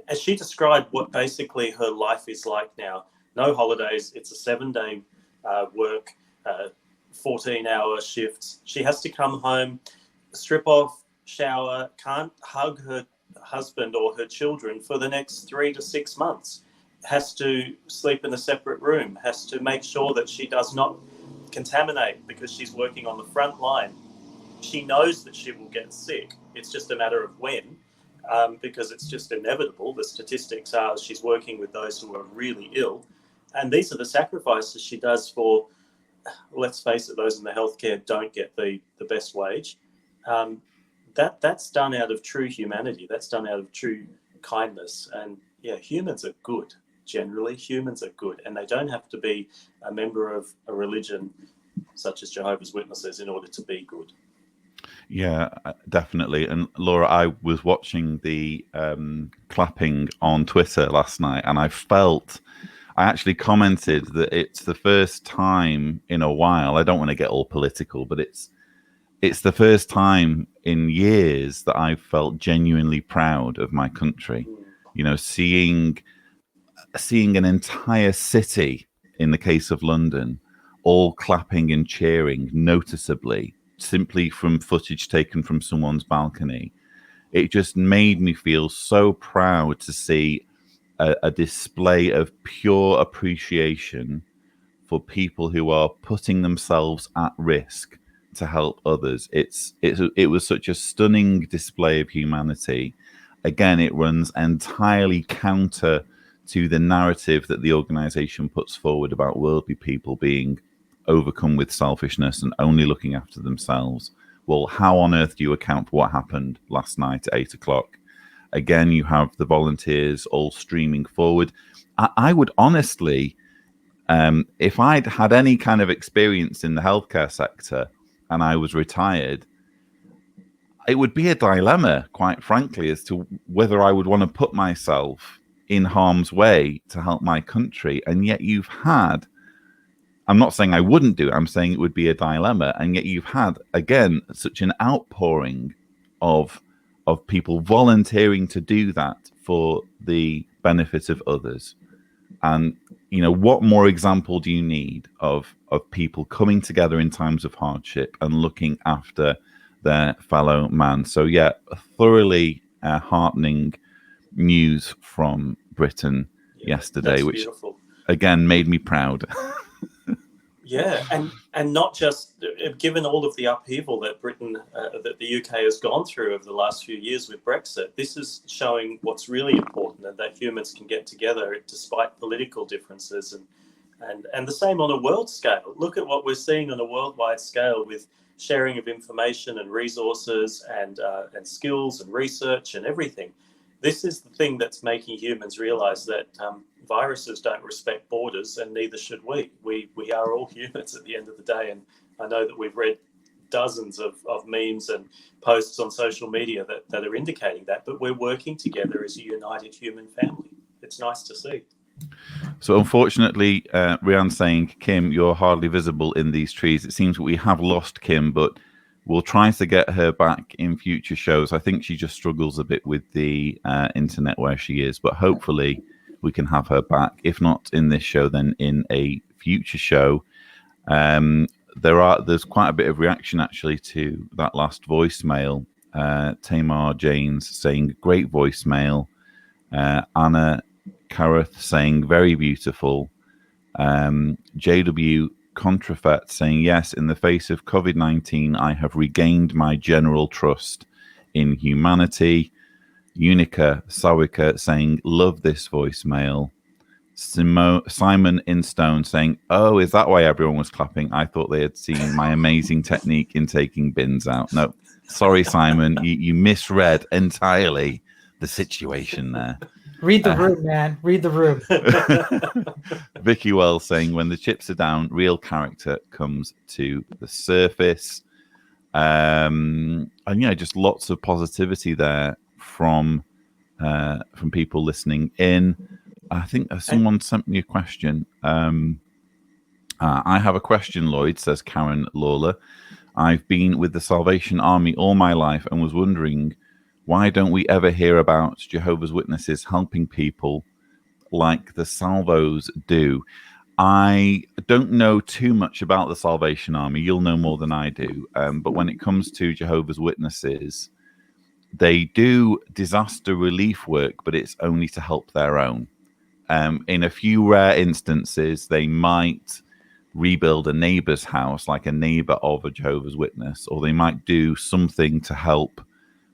As she described what basically her life is like now, no holidays, it's a 7-day work, 14-hour shifts. She has to come home, strip off, shower, can't hug her husband or her children for the next 3 to 6 months, has to sleep in a separate room, has to make sure that she does not contaminate because she's working on the front line. She knows that she will get sick. It's just a matter of when, because it's just inevitable. The statistics are she's working with those who are really ill. And these are the sacrifices she does for, let's face it, those in the healthcare don't get the best wage. That's done out of true humanity. That's done out of true kindness. And humans are good. Generally, humans are good, and they don't have to be a member of a religion such as Jehovah's Witnesses in order to be good. Yeah, definitely. And Laura, I was watching the clapping on Twitter last night, and I actually commented that it's the first time in a while, I don't want to get all political, but it's the first time in years that I've felt genuinely proud of my country. You know, seeing an entire city, in the case of London, all clapping and cheering noticeably, simply from footage taken from someone's balcony. It just made me feel so proud to see a display of pure appreciation for people who are putting themselves at risk to help others. It was such a stunning display of humanity. Again, it runs entirely counter to the narrative that the organization puts forward about worldly people being overcome with selfishness and only looking after themselves. Well, how on earth do you account for what happened last night at 8 o'clock? Again, you have the volunteers all streaming forward. I would honestly, if I'd had any kind of experience in the healthcare sector and I was retired, it would be a dilemma, quite frankly, as to whether I would want to put myself in harm's way to help my country. And yet you've had, I'm not saying I wouldn't do it, I'm saying it would be a dilemma. And yet you've had, again, such an outpouring of people volunteering to do that for the benefit of others. And, you know, what more example do you need of people coming together in times of hardship and looking after their fellow man? So, yeah, thoroughly heartening news from Britain yesterday, that's which beautiful. again made me proud. Yeah, and not just given all of the upheaval that that the UK has gone through over the last few years with Brexit, this is showing what's really important, and that humans can get together despite political differences, and the same on a world scale. Look at what we're seeing on a worldwide scale with sharing of information and resources and skills and research and everything. This is the thing that's making humans realize that viruses don't respect borders, and neither should we. We are all humans at the end of the day. And I know that we've read dozens of memes and posts on social media that are indicating that, but we're working together as a united human family. It's nice to see. So unfortunately, Rianne's saying, Kim, you're hardly visible in these trees. It seems we have lost Kim, but we'll try to get her back in future shows. I think she just struggles a bit with the internet where she is, but hopefully we can have her back. If not in this show, then in a future show. There's quite a bit of reaction actually to that last voicemail. Tamar Janes saying great voicemail. Anna Carruth saying very beautiful. JW Contrafet saying, yes, in the face of COVID-19, I have regained my general trust in humanity. Unica Sawika saying, love this voicemail. Simon Instone saying, oh, is that why everyone was clapping? I thought they had seen my amazing technique in taking bins out. No, sorry, Simon, you misread entirely the situation there. Read the room, man. Read the room. Vicky Wells saying, when the chips are down, real character comes to the surface. And yeah, just lots of positivity there from people listening in. I think someone sent me a question. I have a question, Lloyd, says Karen Lawler. I've been with the Salvation Army all my life and was wondering, why don't we ever hear about Jehovah's Witnesses helping people like the Salvos do? I don't know too much about the Salvation Army. You'll know more than I do. But when it comes to Jehovah's Witnesses, they do disaster relief work, but it's only to help their own. In a few rare instances, they might rebuild a neighbor's house, like a neighbor of a Jehovah's Witness, or they might do something to help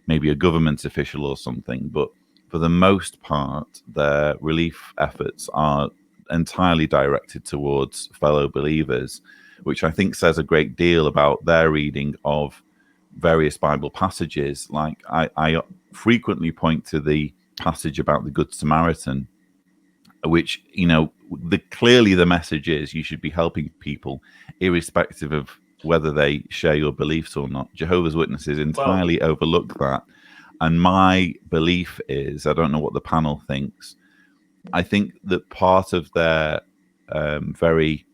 maybe a government official or something. But for the most part, their relief efforts are entirely directed towards fellow believers, which I think says a great deal about their reading of various Bible passages. Like I frequently point to the passage about the Good Samaritan, which, you know, clearly the message is you should be helping people irrespective of whether they share your beliefs or not. Jehovah's Witnesses entirely overlook that. And my belief is, I don't know what the panel thinks, I think that part of their very,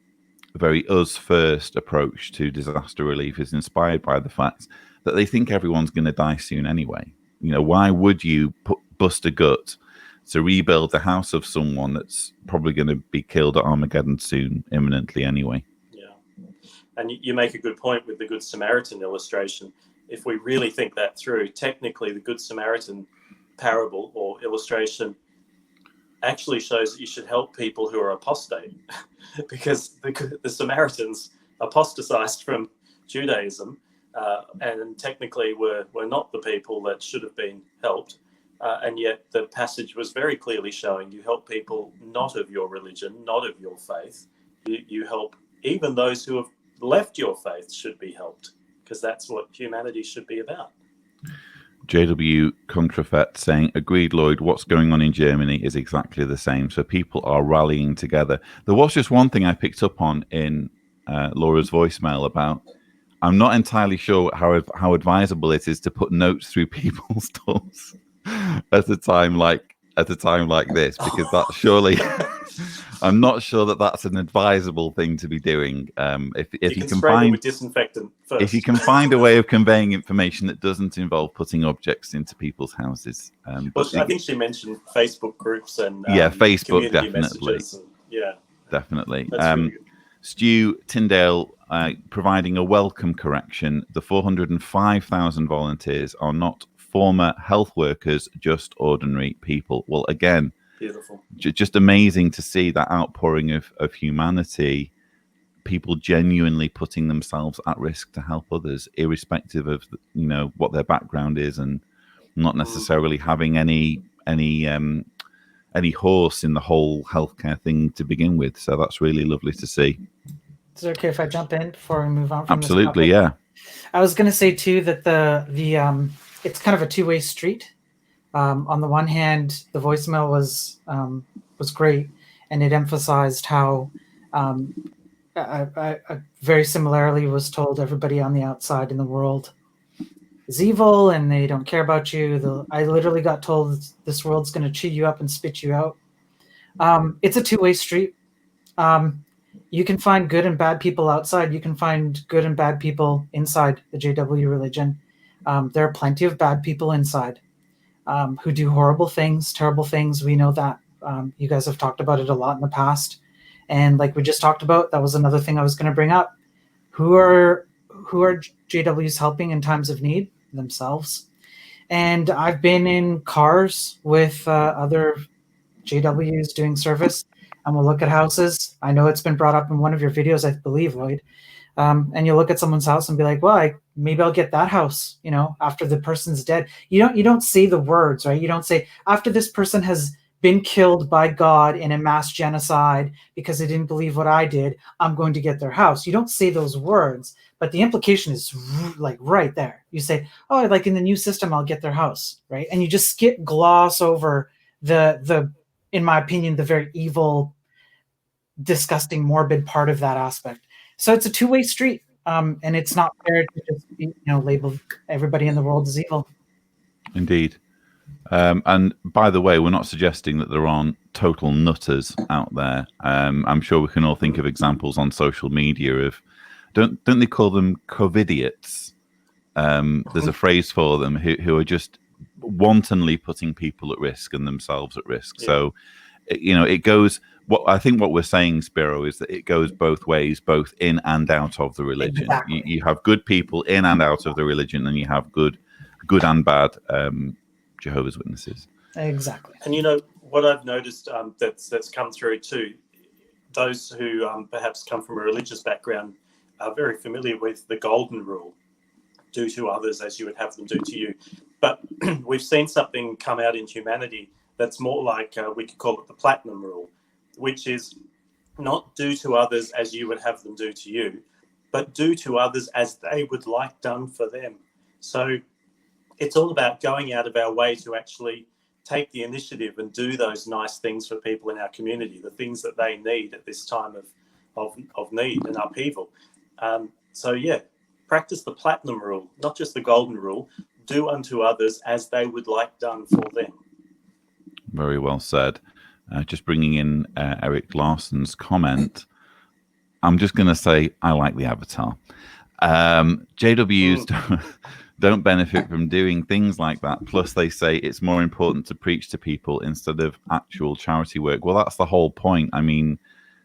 very us first approach to disaster relief is inspired by the fact that they think everyone's going to die soon anyway. You know, why would you bust a gut to rebuild the house of someone that's probably going to be killed at Armageddon soon, imminently anyway? And you make a good point with the Good Samaritan illustration. If we really think that through, technically the Good Samaritan parable or illustration actually shows that you should help people who are apostate, because the Samaritans apostatized from Judaism and technically were not the people that should have been helped. And yet the passage was very clearly showing you help people not of your religion, not of your faith. You help even those who have left your faith should be helped, because that's what humanity should be about. JW Contrafet saying, agreed, Lloyd, what's going on in Germany is exactly the same. So people are rallying together. There was just one thing I picked up on in Laura's voicemail about, I'm not entirely sure how advisable it is to put notes through people's doors at a time like this, because that surely I'm not sure that that's an advisable thing to be doing. If you can find with disinfectant first. If you can find a way of conveying information that doesn't involve putting objects into people's houses. I think she mentioned Facebook groups and Facebook definitely. Definitely. Really Stu Tyndale providing a welcome correction. The 405,000 volunteers are not former health workers, just ordinary people. Well, again, Beautiful. Just amazing to see that outpouring of humanity, people genuinely putting themselves at risk to help others, irrespective of what their background is, and not necessarily having any horse in the whole healthcare thing to begin with. So that's really lovely to see. Is it okay if I jump in before we move on from Absolutely, this topic? yeah. I was going to say too that the it's kind of a two-way street. On the one hand, the voicemail was great, and it emphasized how I very similarly was told everybody on the outside in the world is evil and they don't care about you. I literally got told this world's going to chew you up and spit you out. It's a two-way street. You can find good and bad people outside. You can find good and bad people inside the JW religion. There are plenty of bad people inside who do horrible things, terrible things. We know that. You guys have talked about it a lot in the past. And like we just talked about, that was another thing I was going to bring up. Who are JWs helping in times of need? Themselves. And I've been in cars with other JWs doing service, and we'll look at houses. I know it's been brought up in one of your videos, I believe, Lloyd. And you look at someone's house and be like, well, maybe I'll get that house, after the person's dead. You don't say the words, right? You don't say, after this person has been killed by God in a mass genocide because they didn't believe what I did, I'm going to get their house. You don't say those words, but the implication is like right there. You say, oh, like in the new system, I'll get their house, right? And you just gloss over the, in my opinion, the very evil, disgusting, morbid part of that aspect. So it's a two-way street, and it's not fair to just label everybody in the world as evil. Indeed. And by the way, we're not suggesting that there aren't total nutters out there. I'm sure we can all think of examples on social media of, don't they call them COVIDiots? There's a phrase for them who are just wantonly putting people at risk and themselves at risk. Yeah. So, it goes. I think what we're saying, Spiro, is that it goes both ways, both in and out of the religion. Exactly. You have good people in and out of the religion, and you have good and bad Jehovah's Witnesses. Exactly. And what I've noticed that's come through too, those who perhaps come from a religious background are very familiar with the golden rule: do to others as you would have them do to you. But we've seen something come out in humanity that's more like, we could call it the platinum rule, which is not do to others as you would have them do to you, but do to others as they would like done for them. So it's all about going out of our way to actually take the initiative and do those nice things for people in our community, the things that they need at this time of need and upheaval. Practice the platinum rule, not just the golden rule. Do unto others as they would like done for them. Very well said. Just bringing in Eric Larson's comment. I'm just going to say I like the avatar. JWs don't benefit from doing things like that. Plus, they say it's more important to preach to people instead of actual charity work. Well, that's the whole point. I mean,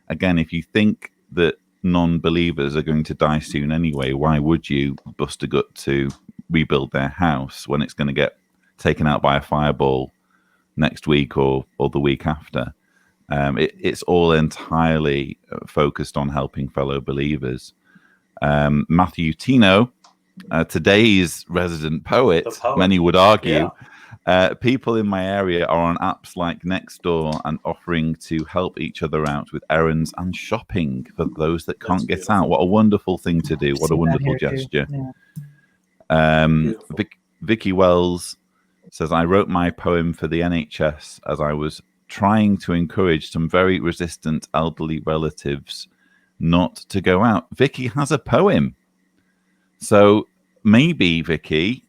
again, if you think that non-believers are going to die soon anyway, why would you bust a gut to rebuild their house when it's going to get taken out by a fireball next week or the week after? It's all entirely focused on helping fellow believers. Matthew Tino, today's resident poet, many would argue, people in my area are on apps like Nextdoor and offering to help each other out with errands and shopping for those that can't get out. What a wonderful thing to do. What a wonderful gesture. Yeah. Vicky Wells says, I wrote my poem for the NHS as I was trying to encourage some very resistant elderly relatives not to go out. Vicky has a poem. So maybe, Vicky,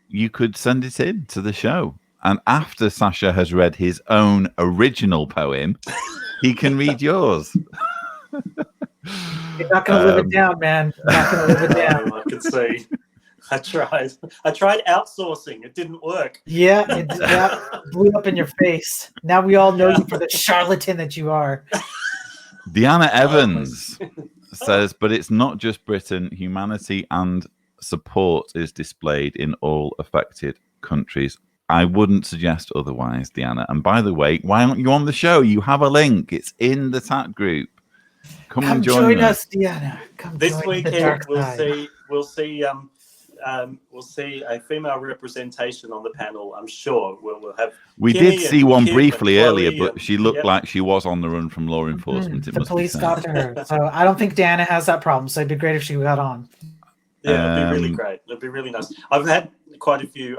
you could send it in to the show. And after Sasha has read his own original poem, he can read yours. You're not going to live it down, man. You're not going to live it down. I can see. I tried outsourcing. It didn't work. Yeah, it blew up in your face. Now we all know you for the charlatan that you are. Deanna Evans says, but it's not just Britain. Humanity and support is displayed in all affected countries. I wouldn't suggest otherwise, Deanna. And by the way, why aren't you on the show? You have a link. It's in the chat group. Come and join us, Deanna. Come this join weekend the dark we'll side. see a female representation on the panel. I'm sure we'll have. We Kimmy did see and one Kim briefly and earlier, Chloe but she looked yep. like she was on the run from law enforcement. It The must be police said. got to her. So I don't think Deanna has that problem. So it'd be great if she got on. Yeah, it'd be really great. It'd be really nice. I've had quite a few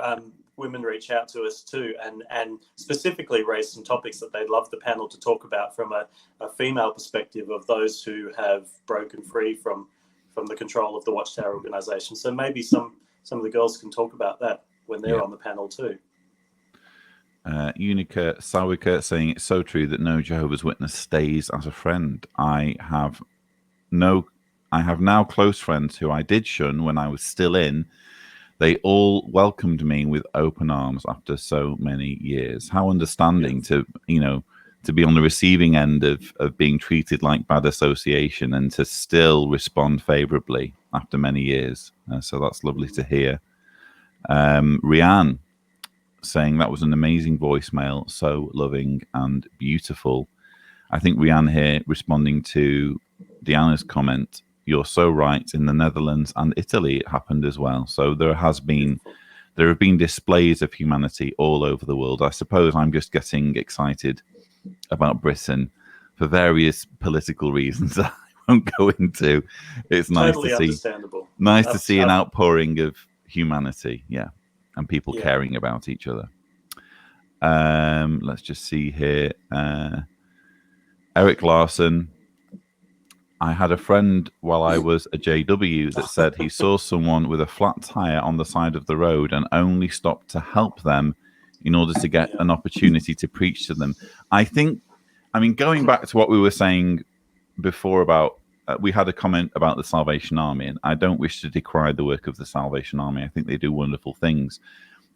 women reach out to us too, and specifically raise some topics that they'd love the panel to talk about from a female perspective of those who have broken free from the control of the Watchtower organization. So maybe some of the girls can talk about that when they're on the panel too. Unica Sawika saying it's so true that no Jehovah's Witness stays as a friend. I have now close friends who I did shun when I was still in. They all welcomed me with open arms after so many years. How understanding to be on the receiving end of being treated like bad association and to still respond favorably after many years. So that's lovely to hear. Rianne saying that was an amazing voicemail, so loving and beautiful. I think Rianne here responding to Deanna's comment. You're so right. In the Netherlands and Italy, it happened as well. So there have been displays of humanity all over the world. I suppose I'm just getting excited about Britain for various political reasons that I won't go into. It's nice Totally to see. Understandable. Nice to see an outpouring of humanity, and people Yeah. caring about each other. Let's just see here. Eric Larson. I had a friend while I was a JW that said he saw someone with a flat tire on the side of the road and only stopped to help them in order to get an opportunity to preach to them. Going back to what we were saying before about, we had a comment about the Salvation Army, and I don't wish to decry the work of the Salvation Army. I think they do wonderful things.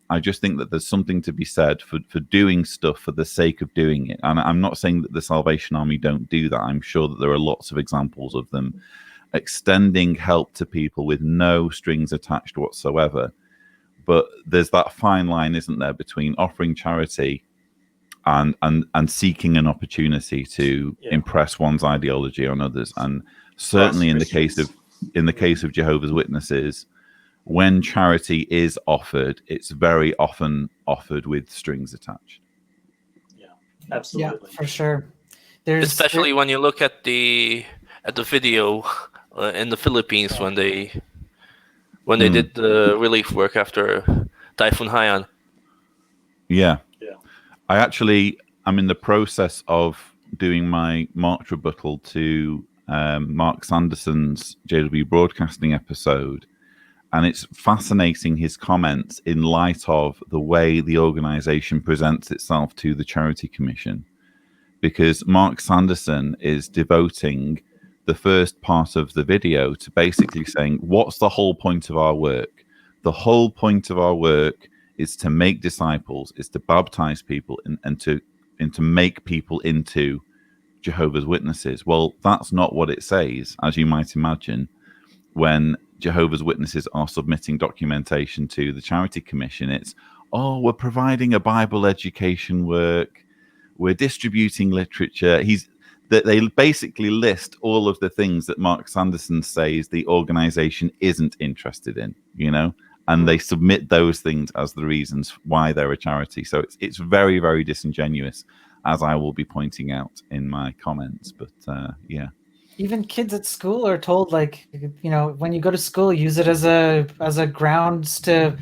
I just think that there's something to be said for doing stuff for the sake of doing it. And I'm not saying that the Salvation Army don't do that. I'm sure that there are lots of examples of them extending help to people with no strings attached whatsoever. But there's that fine line, isn't there, between offering charity and seeking an opportunity to impress one's ideology on others. And certainly in the case of Jehovah's Witnesses, when charity is offered, it's very often offered with strings attached. Yeah, absolutely. Yeah, for sure. Especially when you look at the video in the Philippines when they did the relief work after Typhoon Haiyan. Yeah. I'm in the process of doing my March rebuttal to Mark Sanderson's JW Broadcasting episode. And it's fascinating, his comments in light of the way the organization presents itself to the Charity Commission. Because Mark Sanderson is devoting the first part of the video to basically saying, what's the whole point of our work? The whole point of our work is to make disciples, is to baptize people and to make people into Jehovah's Witnesses. Well, that's not what it says, as you might imagine, when Jehovah's Witnesses are submitting documentation to the Charity Commission. It's, we're providing a Bible education work, we're distributing literature. They basically list all of the things that Mark Sanderson says the organization isn't interested in, and they submit those things as the reasons why they're a charity. So it's very, very disingenuous, as I will be pointing out in my comments. But even kids at school are told, when you go to school, use it as a grounds to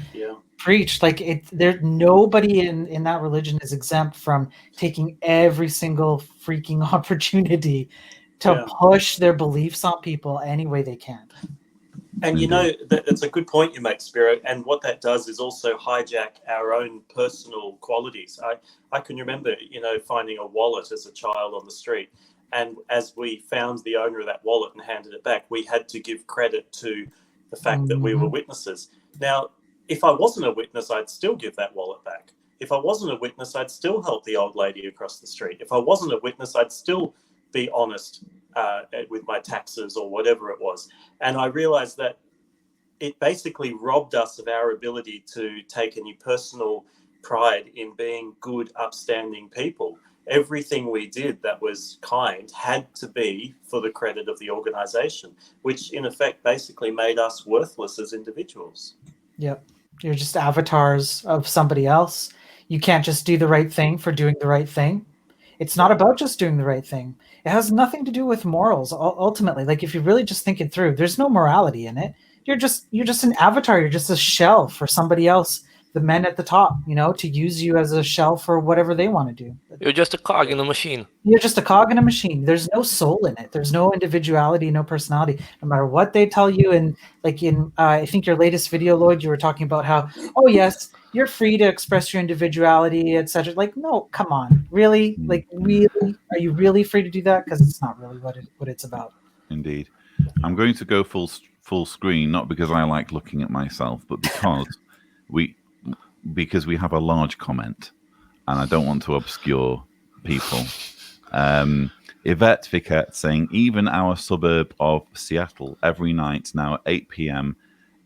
preach. Nobody in that religion is exempt from taking every single freaking opportunity to push their beliefs on people any way they can. And that's a good point you make, Spiro. And what that does is also hijack our own personal qualities. I can remember, finding a wallet as a child on the street. And as we found the owner of that wallet and handed it back, we had to give credit to the fact that we were witnesses. Now, if I wasn't a witness, I'd still give that wallet back. If I wasn't a witness, I'd still help the old lady across the street. If I wasn't a witness, I'd still be honest with my taxes or whatever it was. And I realized that it basically robbed us of our ability to take any personal pride in being good, upstanding people. Everything we did that was kind had to be for the credit of the organization, which in effect basically made us worthless as individuals. Yep. You're just avatars of somebody else. You can't just do the right thing for doing the right thing. It's not about just doing the right thing. It has nothing to do with morals. Ultimately, like if you really just think it through, there's no morality in it. You're just an avatar. You're just a shell for somebody else, the men at the top, to use you as a shell for whatever they want to do. You're just a cog in a machine. You're just a cog in a machine. There's no soul in it. There's no individuality, no personality. No matter what they tell you, and like in I think your latest video, Lloyd, you were talking about how, oh yes, you're free to express your individuality, etc. Like, no, come on, really? Like, really? Are you really free to do that? Because it's not really what it's about. Indeed. I'm going to go full screen, not because I like looking at myself, but because we have a large comment, and I don't want to obscure people. Yvette Viquette saying, even our suburb of Seattle, every night now at 8 p.m.,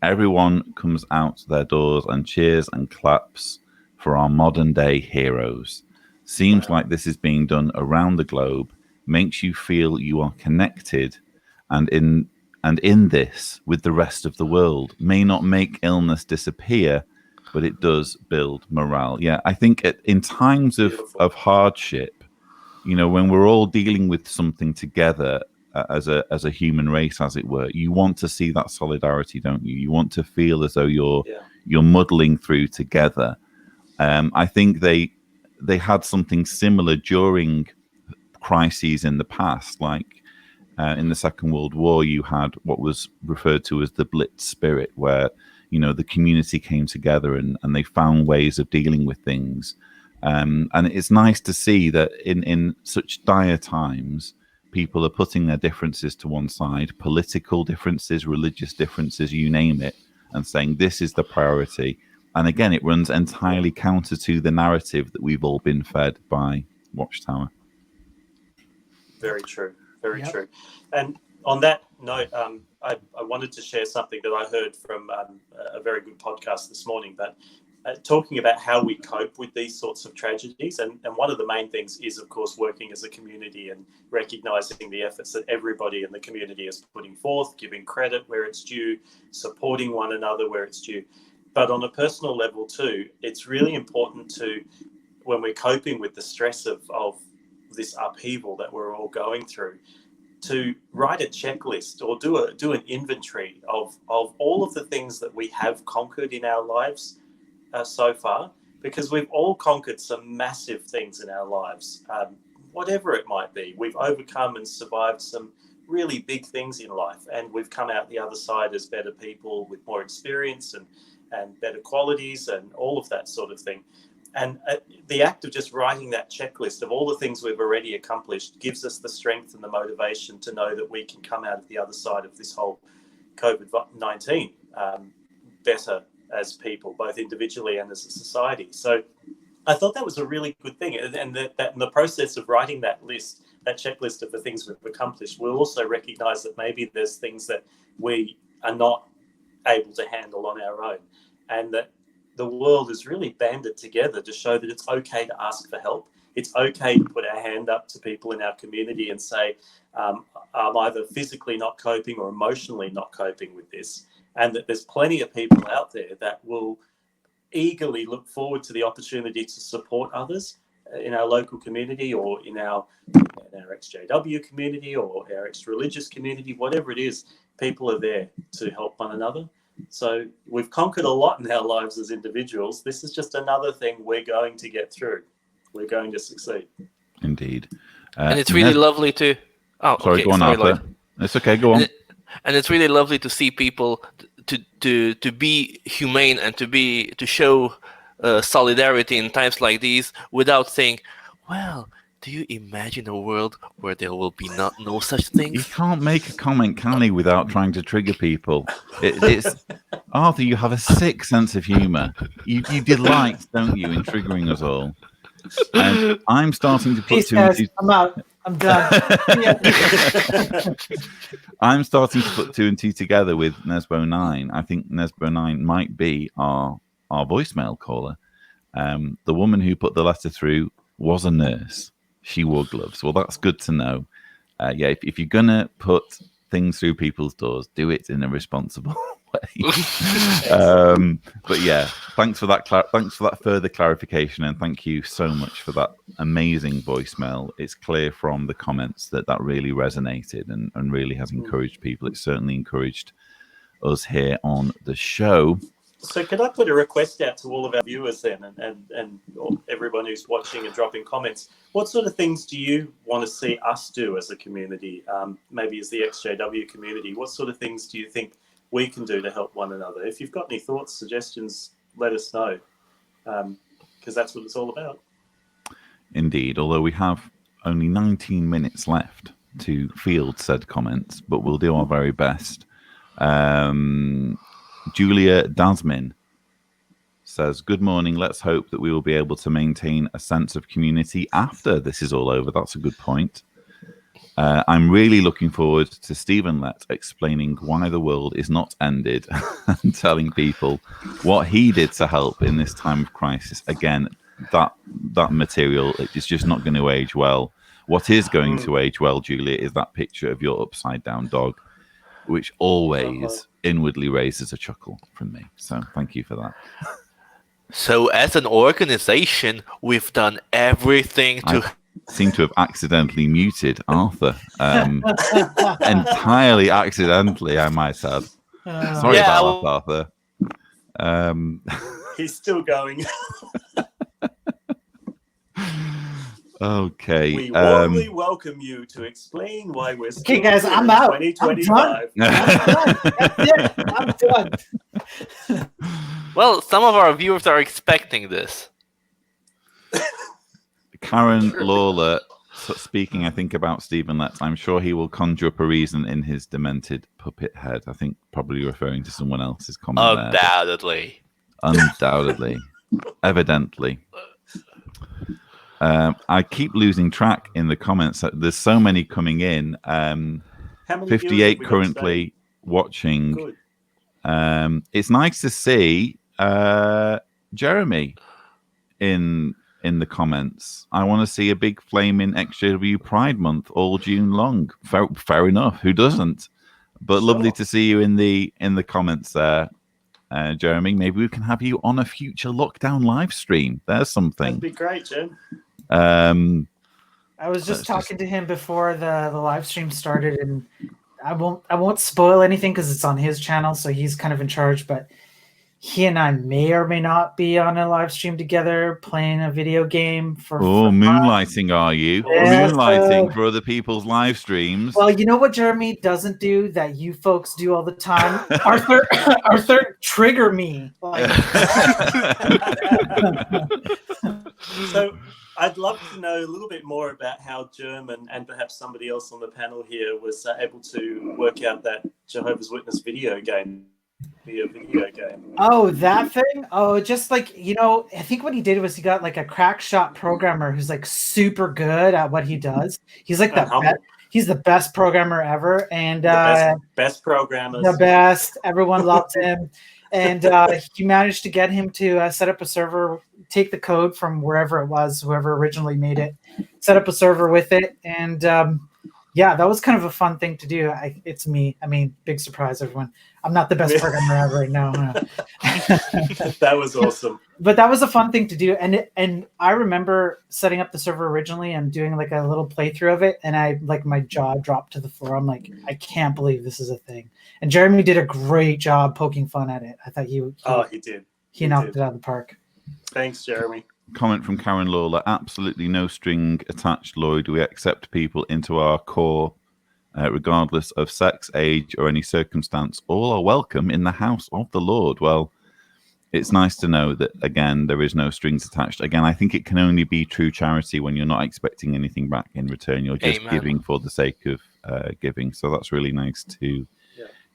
everyone comes out their doors and cheers and claps for our modern day heroes. Seems like this is being done around the globe, makes you feel you are connected and in this with the rest of the world. May not make illness disappear, but it does build morale. Yeah, I think in times of hardship, when we're all dealing with something together as a human race, as it were, you want to see that solidarity, don't you? You want to feel as though you're muddling through together. I think they had something similar during crises in the past, like in the Second World War, you had what was referred to as the Blitz spirit, where the community came together and they found ways of dealing with things. And it's nice to see that in such dire times, people are putting their differences to one side, political differences, religious differences, you name it, and saying this is the priority. And again, it runs entirely counter to the narrative that we've all been fed by Watchtower. Very true. Very true. And on that note, I wanted to share something that I heard from a very good podcast this morning, but talking about how we cope with these sorts of tragedies. And one of the main things is, of course, working as a community and recognizing the efforts that everybody in the community is putting forth, giving credit where it's due, supporting one another where it's due. But on a personal level too, it's really important to, when we're coping with the stress of this upheaval that we're all going through, to write a checklist or do an inventory of all of the things that we have conquered in our lives so far, because we've all conquered some massive things in our lives, whatever it might be. We've overcome and survived some really big things in life, and we've come out the other side as better people with more experience and better qualities and all of that sort of thing. And the act of just writing that checklist of all the things we've already accomplished gives us the strength and the motivation to know that we can come out of the other side of this whole COVID-19 better as people, both individually and as a society. So I thought that was a really good thing. And that in the process of writing that list, that checklist of the things we've accomplished, we'll also recognize that maybe there's things that we are not able to handle on our own, and that the world is really banded together to show that it's okay to ask for help. It's okay to put our hand up to people in our community and say, I'm either physically not coping or emotionally not coping with this. And that there's plenty of people out there that will eagerly look forward to the opportunity to support others in our local community or in our XJW community or our ex-religious community, whatever it is, people are there to help one another. So we've conquered a lot in our lives as individuals. This is just another thing we're going to get through. We're going to succeed. Indeed. And it's really lovely to... Oh, sorry, okay. go on, Arthur. Lloyd. It's okay, go on. And it's really lovely to see people to be humane and to show solidarity in times like these without saying, well, do you imagine a world where there will be no such things? You can't make a comment, can he, without trying to trigger people? It's Arthur, you have a sick sense of humour. You delight, don't you, in triggering us all? And I'm starting to put two and two. I'm out. I'm done. I'm starting to put 2 and 2 together with Nesbo9. I think Nesbo9 might be our voicemail caller. The woman who put the letter through was a nurse. She wore gloves. Well, that's good to know. Yeah, if you're gonna put things through people's doors, do it in a responsible way. But yeah, thanks for that. Thanks for that further clarification, and thank you so much for that amazing voicemail. It's clear from the comments that really resonated and really has encouraged people. It's certainly encouraged us here on the show. So could I put a request out to all of our viewers then and everyone who's watching and dropping comments? What sort of things do you want to see us do as a community, maybe as the XJW community? What sort of things do you think we can do to help one another? If you've got any thoughts, suggestions, let us know, because that's what it's all about. Indeed, although we have only 19 minutes left to field said comments, but we'll do our very best. Julia Dasmin says, good morning. Let's hope that we will be able to maintain a sense of community after this is all over. That's a good point. I'm really looking forward to Stephen Lett explaining why the world is not ended and telling people what he did to help in this time of crisis. Again, that material is just not going to age well. What is going to age well, Julia, is that picture of your upside down dog, which always inwardly raises a chuckle from me. So thank you for that. So as an organization, we've done everything to... I seem to have accidentally muted Arthur. Entirely accidentally, I might add. Sorry about that, Arthur. He's still going. Okay. We warmly welcome you to explain why we're still okay, guys. I'm out. 2025. I'm done. Well, some of our viewers are expecting this. Karen Lawler speaking, I think, about Stephen Letts. I'm sure he will conjure up a reason in his demented puppet head. I think probably referring to someone else's comment. Undoubtedly. Undoubtedly. Evidently. I keep losing track in the comments. There's so many coming in. 58 currently watching. Good. It's nice to see Jeremy in the comments. I want to see a big flaming XJW Pride Month all June long. Fair enough. Who doesn't? But lovely to see you in the comments there, Jeremy. Maybe we can have you on a future lockdown live stream. There's something. That'd be great, Jen. I was just talking to him before the live stream started, and I won't spoil anything because it's on his channel, so he's kind of in charge. But he and I may or may not be on a live stream together playing a video game for moonlighting, are you? Yes, moonlighting for other people's live streams. Well, you know what Jeremy doesn't do that you folks do all the time? Arthur, trigger me. So I'd love to know a little bit more about how German and perhaps somebody else on the panel here was able to work out that Jehovah's Witness video game. Oh, that thing? Oh, just like, I think what he did was he got like a crack shot programmer who's like super good at what he does. He's like he's the best programmer ever, and best programmers. The best. Everyone loves him. And he managed to get him to set up a server, take the code from wherever it was, whoever originally made it, set up a server with it, and yeah, that was kind of a fun thing to do. It's me. I mean, big surprise, everyone. I'm not the best programmer ever right now. That was awesome. But that was a fun thing to do. And I remember setting up the server originally and doing like a little playthrough of it. And my jaw dropped to the floor. I'm like, I can't believe this is a thing. And Jeremy did a great job poking fun at it. I thought he did. He knocked it out of the park. Thanks, Jeremy. Comment from Karen Lawler. Absolutely no string attached, Lloyd. We accept people into our core, regardless of sex, age, or any circumstance. All are welcome in the house of the Lord. Well, it's nice to know that, again, there is no strings attached. Again, I think it can only be true charity when you're not expecting anything back in return. You're just giving for the sake of giving. So that's really nice to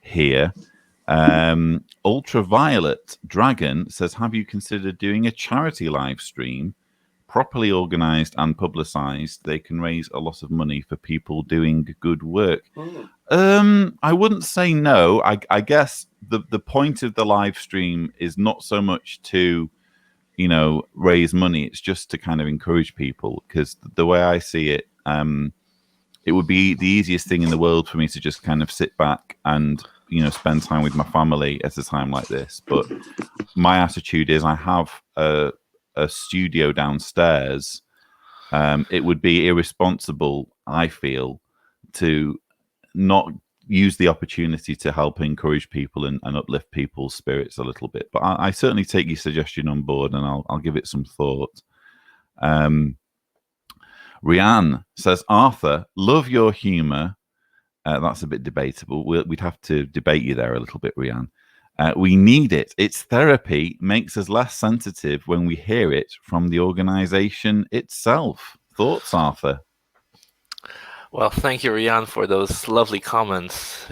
hear. Ultraviolet Dragon says, have you considered doing a charity live stream properly organized and publicized, they can raise a lot of money for people doing good work. I wouldn't say no. I guess the point of the live stream is not so much to, raise money. It's just to kind of encourage people, because the way I see it, it would be the easiest thing in the world for me to just kind of sit back and, spend time with my family at a time like this. But my attitude is I have a studio downstairs. It would be irresponsible, I feel, to not use the opportunity to help encourage people and uplift people's spirits a little bit. But I certainly take your suggestion on board, and I'll give it some thought. Rianne says, Arthur, love your humor. That's a bit debatable. We'd have to debate you there a little bit, Rianne. We need it. It's therapy, makes us less sensitive when we hear it from the organization itself. Thoughts, Arthur? Well, thank you, Rian, for those lovely comments.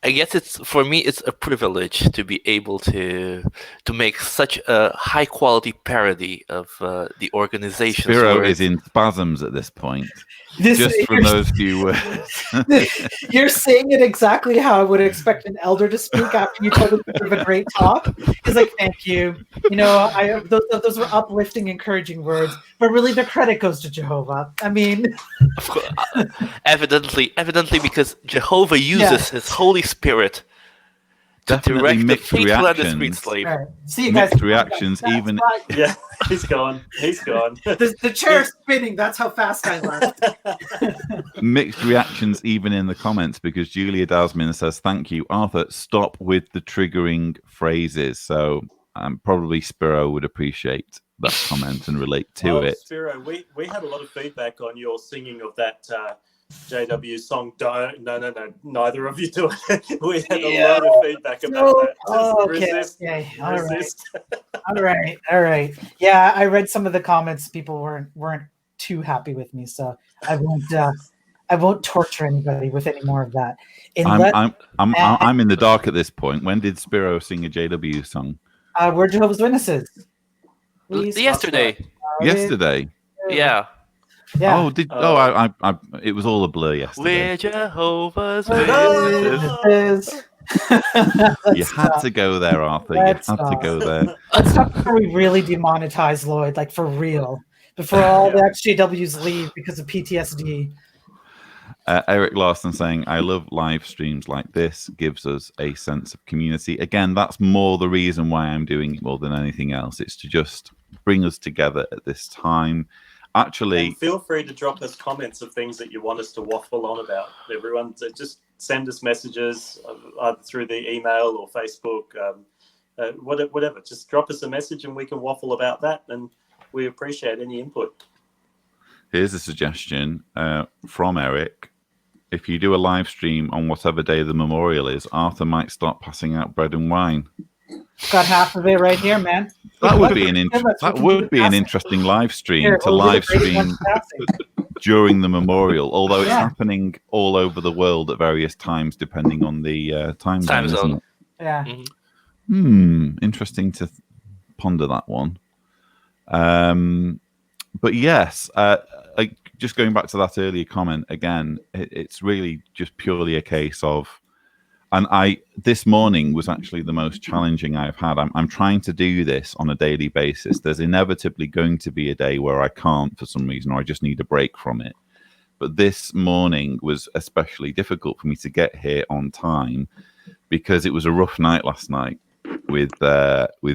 I guess for me, it's a privilege to be able to make such a high quality parody of the organization. Spiro is in spasms at this point. Just from those few words. You're saying it exactly how I would expect an elder to speak after you told him to give a great talk. He's like, thank you. Those were uplifting, encouraging words. But really, the credit goes to Jehovah. I mean... Of course, evidently, because Jehovah uses his Holy Spirit to direct the faithful and the street slave. Right. See you guys. Mixed reactions, even... Yeah, he's gone. He's gone. The chair's spinning. That's how fast I left. Mixed reactions, even in the comments, because Julia Dasmin says, thank you. Arthur, stop with the triggering phrases. So probably Spiro would appreciate that comment and relate to it. Spiro, we had a lot of feedback on your singing of that JW song. No, neither of you do it. We had a lot of feedback about that. Okay. Resist. Okay. Resist. All right. Yeah, I read some of the comments. People weren't too happy with me, so I won't torture anybody with any more of that. I'm in the dark at this point. When did Spiro sing a JW song? We're Jehovah's Witnesses. Yesterday. Yesterday. Yeah. Yeah. Oh, it was all a blur yesterday. We're Jehovah's Witnesses. You had to go there, Arthur. You had to go there. Let's talk before we really demonetize Lloyd, like for real. Before all the XJWs leave because of PTSD. Eric Larson saying, I love live streams like this. Gives us a sense of community. Again, that's more the reason why I'm doing it more than anything else. It's to just bring us together at this time. Actually, and feel free to drop us comments of things that you want us to waffle on about. Everyone, just send us messages either through the email or Facebook, whatever. Just drop us a message and we can waffle about that. And we appreciate any input. Here's a suggestion from Eric. If you do a live stream on whatever day the memorial is, Arthur might start passing out bread and wine. Got half of it right here, man. That would be an interesting live stream live stream during the memorial. Although it's happening all over the world at various times, depending on the time zone. Isn't it? Yeah. Interesting to ponder that one. But yes, just going back to that earlier comment again, it's really just purely a case of, and this morning was actually the most challenging I've had. I'm trying to do this on a daily basis. There's inevitably going to be a day where I can't for some reason, or I just need a break from it. But this morning was especially difficult for me to get here on time because it was a rough night last night with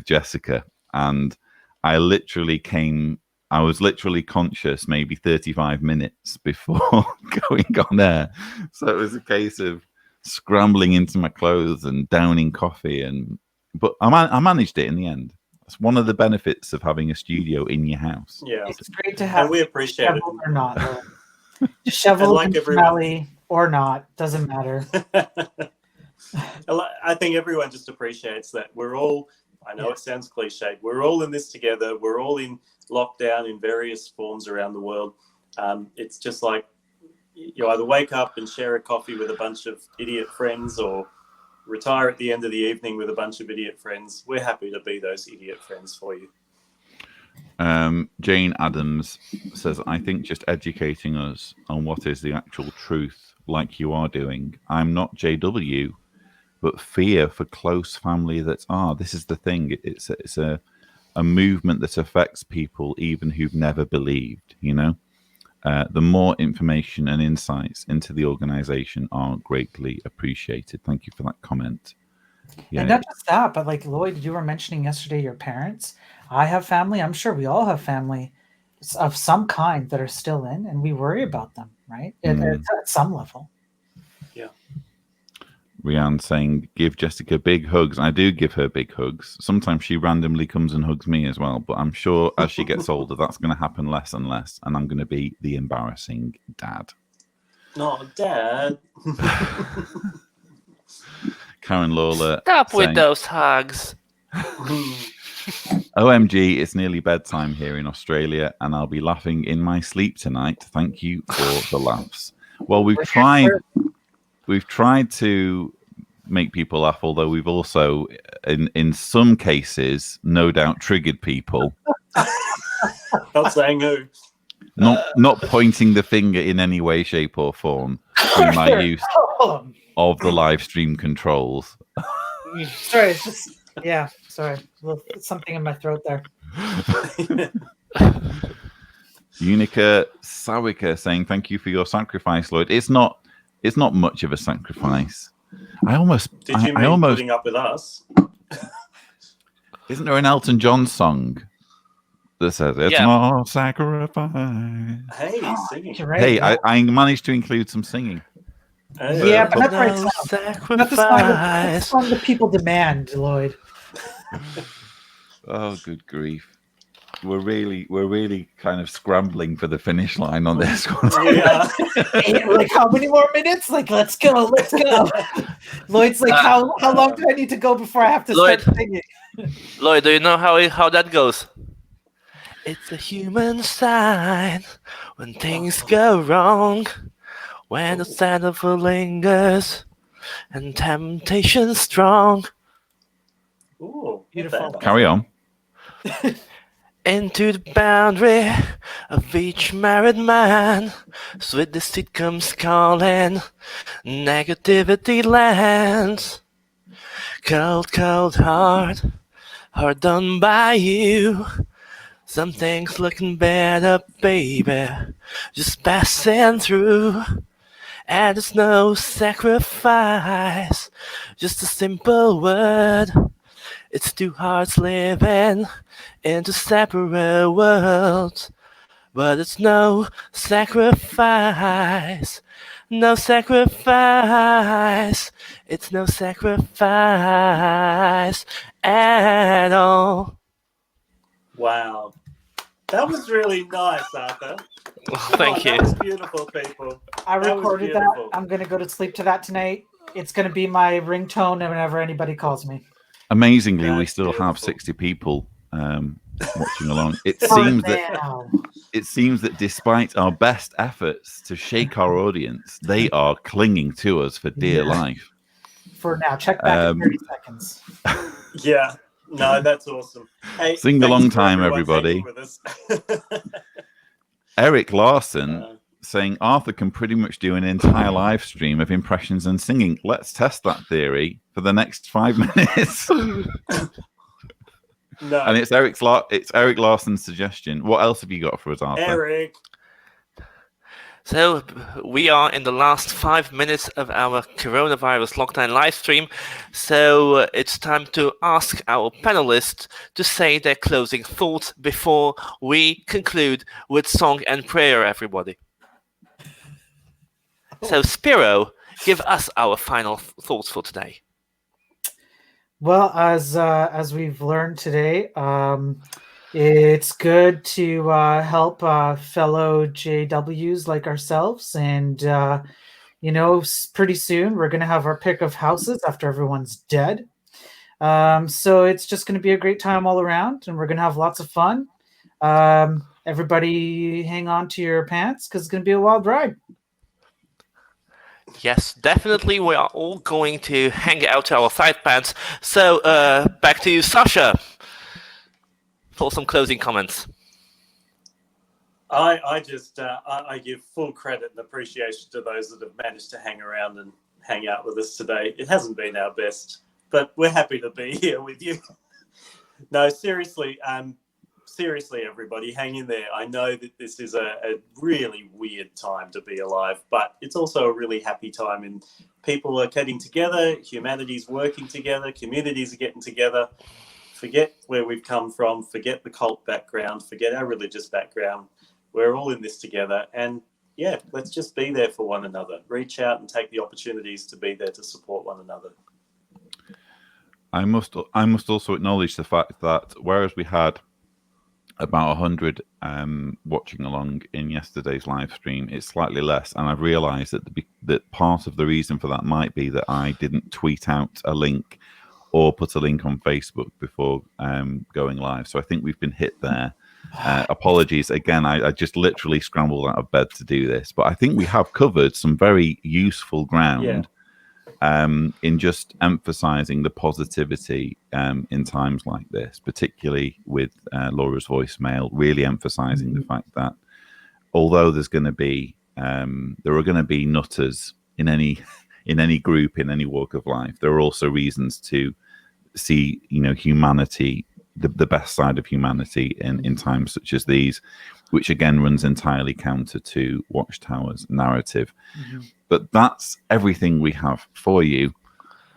Jessica, and I was literally conscious maybe 35 minutes before going on air. So it was a case of scrambling into my clothes and downing coffee, but I managed it in the end. That's one of the benefits of having a studio in your house. Yeah, it's great to have. And we appreciate it or not. Shovel like smelly or not, doesn't matter. I think everyone just appreciates that we're all. I know it sounds cliched. We're all in this together. We're all in lockdown in various forms around the world. It's just like you either wake up and share a coffee with a bunch of idiot friends or retire at the end of the evening with a bunch of idiot friends. We're happy to be those idiot friends for you. Jane Adams says, I think just educating us on what is the actual truth, like you are doing. I'm not JW, but fear for close family that are. This is the thing. It's a movement that affects people even who've never believed, you know? The more information and insights into the organization are greatly appreciated. Thank you for that comment. Yeah. And not just that, but like Lloyd, you were mentioning yesterday your parents. I have family. I'm sure we all have family of some kind that are still in, and we worry about them, right? At some level. Yeah. Rianne saying, give Jessica big hugs. I do give her big hugs. Sometimes she randomly comes and hugs me as well, but I'm sure as she gets older, that's going to happen less and less, and I'm going to be the embarrassing dad. Not dad. Karen Lawler. Stop with those hugs. OMG, it's nearly bedtime here in Australia, and I'll be laughing in my sleep tonight. Thank you for the laughs. Well, we've tried to make people laugh, although we've also, in some cases, no doubt triggered people. Not saying who. Not pointing the finger in any way, shape, or form through my use of the live stream controls. Sorry, it's just sorry. Something in my throat there. Unica Sawika saying, thank you for your sacrifice, Lloyd. It's not much of a sacrifice. Did you mean putting up with us? Isn't there an Elton John song that says it's not sacrifice? Hey, singing. Right, hey, I managed to include some singing. Yeah, but that's right. Not the song that people demand, Lloyd. Oh, good grief. We're really kind of scrambling for the finish line on this one. Yeah. Like, how many more minutes? Like, let's go. Lloyd's like, how long do I need to go before I have to start singing? Lloyd, do you know how that goes? It's a human sign when things go wrong, when the shadow lingers and temptation strong. Ooh, beautiful. Carry on. Into the boundary of each married man, sweet deceit comes calling, negativity lands. Cold, cold heart done by you. Something's looking better, baby, just passing through. And it's no sacrifice, just a simple word. It's two hearts living in two separate worlds, but it's no sacrifice, no sacrifice. It's no sacrifice at all. Wow. That was really nice, Arthur. Thank you. That was beautiful, people. I recorded that. I'm going to go to sleep to that tonight. It's going to be my ringtone whenever anybody calls me. Amazingly, we still have 60 people watching along. It seems that despite our best efforts to shake our audience, they are clinging to us for dear life. For now, check back in 30 seconds. Yeah. No, that's awesome. Hey, sing a long time, everybody. Eric Larson saying Arthur can pretty much do an entire live stream of impressions and singing. Let's test that theory for the next 5 minutes. No. And it's Eric Larson's suggestion. What else have you got for us, Arthur? Eric. So we are in the last 5 minutes of our coronavirus lockdown live stream. So it's time to ask our panelists to say their closing thoughts before we conclude with song and prayer, everybody. So Spiro, give us our final thoughts for today. Well, as we've learned today, it's good to help fellow JWs like ourselves, and pretty soon we're going to have our pick of houses after everyone's dead. So it's just going to be a great time all around, and we're going to have lots of fun. Everybody, hang on to your pants because it's going to be a wild ride. Yes, definitely. We are all going to hang out to our side pants. So back to you, Sasha. for some closing comments. I give full credit and appreciation to those that have managed to hang around and hang out with us today. It hasn't been our best, but we're happy to be here with you. No, seriously, everybody, hang in there. I know that this is a really weird time to be alive, but it's also a really happy time, and people are getting together, humanity's working together, communities are getting together. Forget where we've come from, forget the cult background, forget our religious background. We're all in this together, and yeah, let's just be there for one another. Reach out and take the opportunities to be there to support one another. I must also acknowledge the fact that whereas we had about 100 watching along in yesterday's live stream, it's slightly less, and I've realised that part of the reason for that might be that I didn't tweet out a link or put a link on Facebook before going live. So I think we've been hit there. Apologies again. I just literally scrambled out of bed to do this, but I think we have covered some very useful ground in just emphasizing the positivity in times like this, particularly with Laura's voicemail, really emphasizing the fact that although there are going to be nutters in any group, in any walk of life, there are also reasons to see humanity, the best side of humanity in times such as these, which again runs entirely counter to Watchtower's narrative. But that's everything we have for you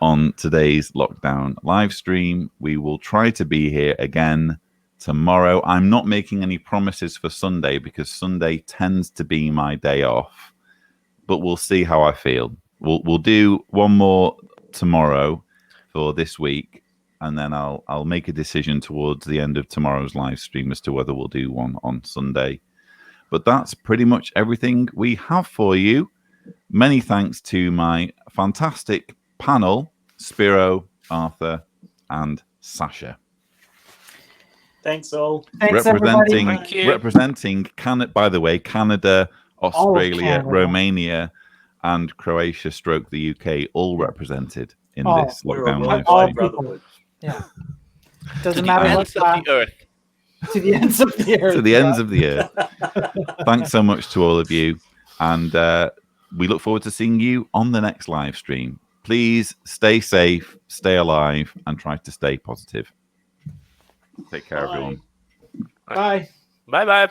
on today's lockdown live stream. We will try to be here again tomorrow. I'm not making any promises for Sunday because Sunday tends to be my day off, but we'll see how I feel. We'll do one more tomorrow for this week, and then I'll make a decision towards the end of tomorrow's live stream as to whether we'll do one on Sunday. But that's pretty much everything we have for you. Many thanks to my fantastic panel, Spiro, Arthur, and Sasha. Thanks all. Thanks, everybody. Thank you. Representing Canada, by the way, Canada, Australia, Canada. Romania, and Croatia / the UK, all represented in this We're lockdown a live worldwide stream. brotherhood. Yeah. To Doesn't the matter ends what of the earth. to the ends of the earth. To the ends of the earth. Thanks so much to all of you, and we look forward to seeing you on the next live stream. Please stay safe, stay alive, and try to stay positive. Take care, everyone. Bye. Bye bye.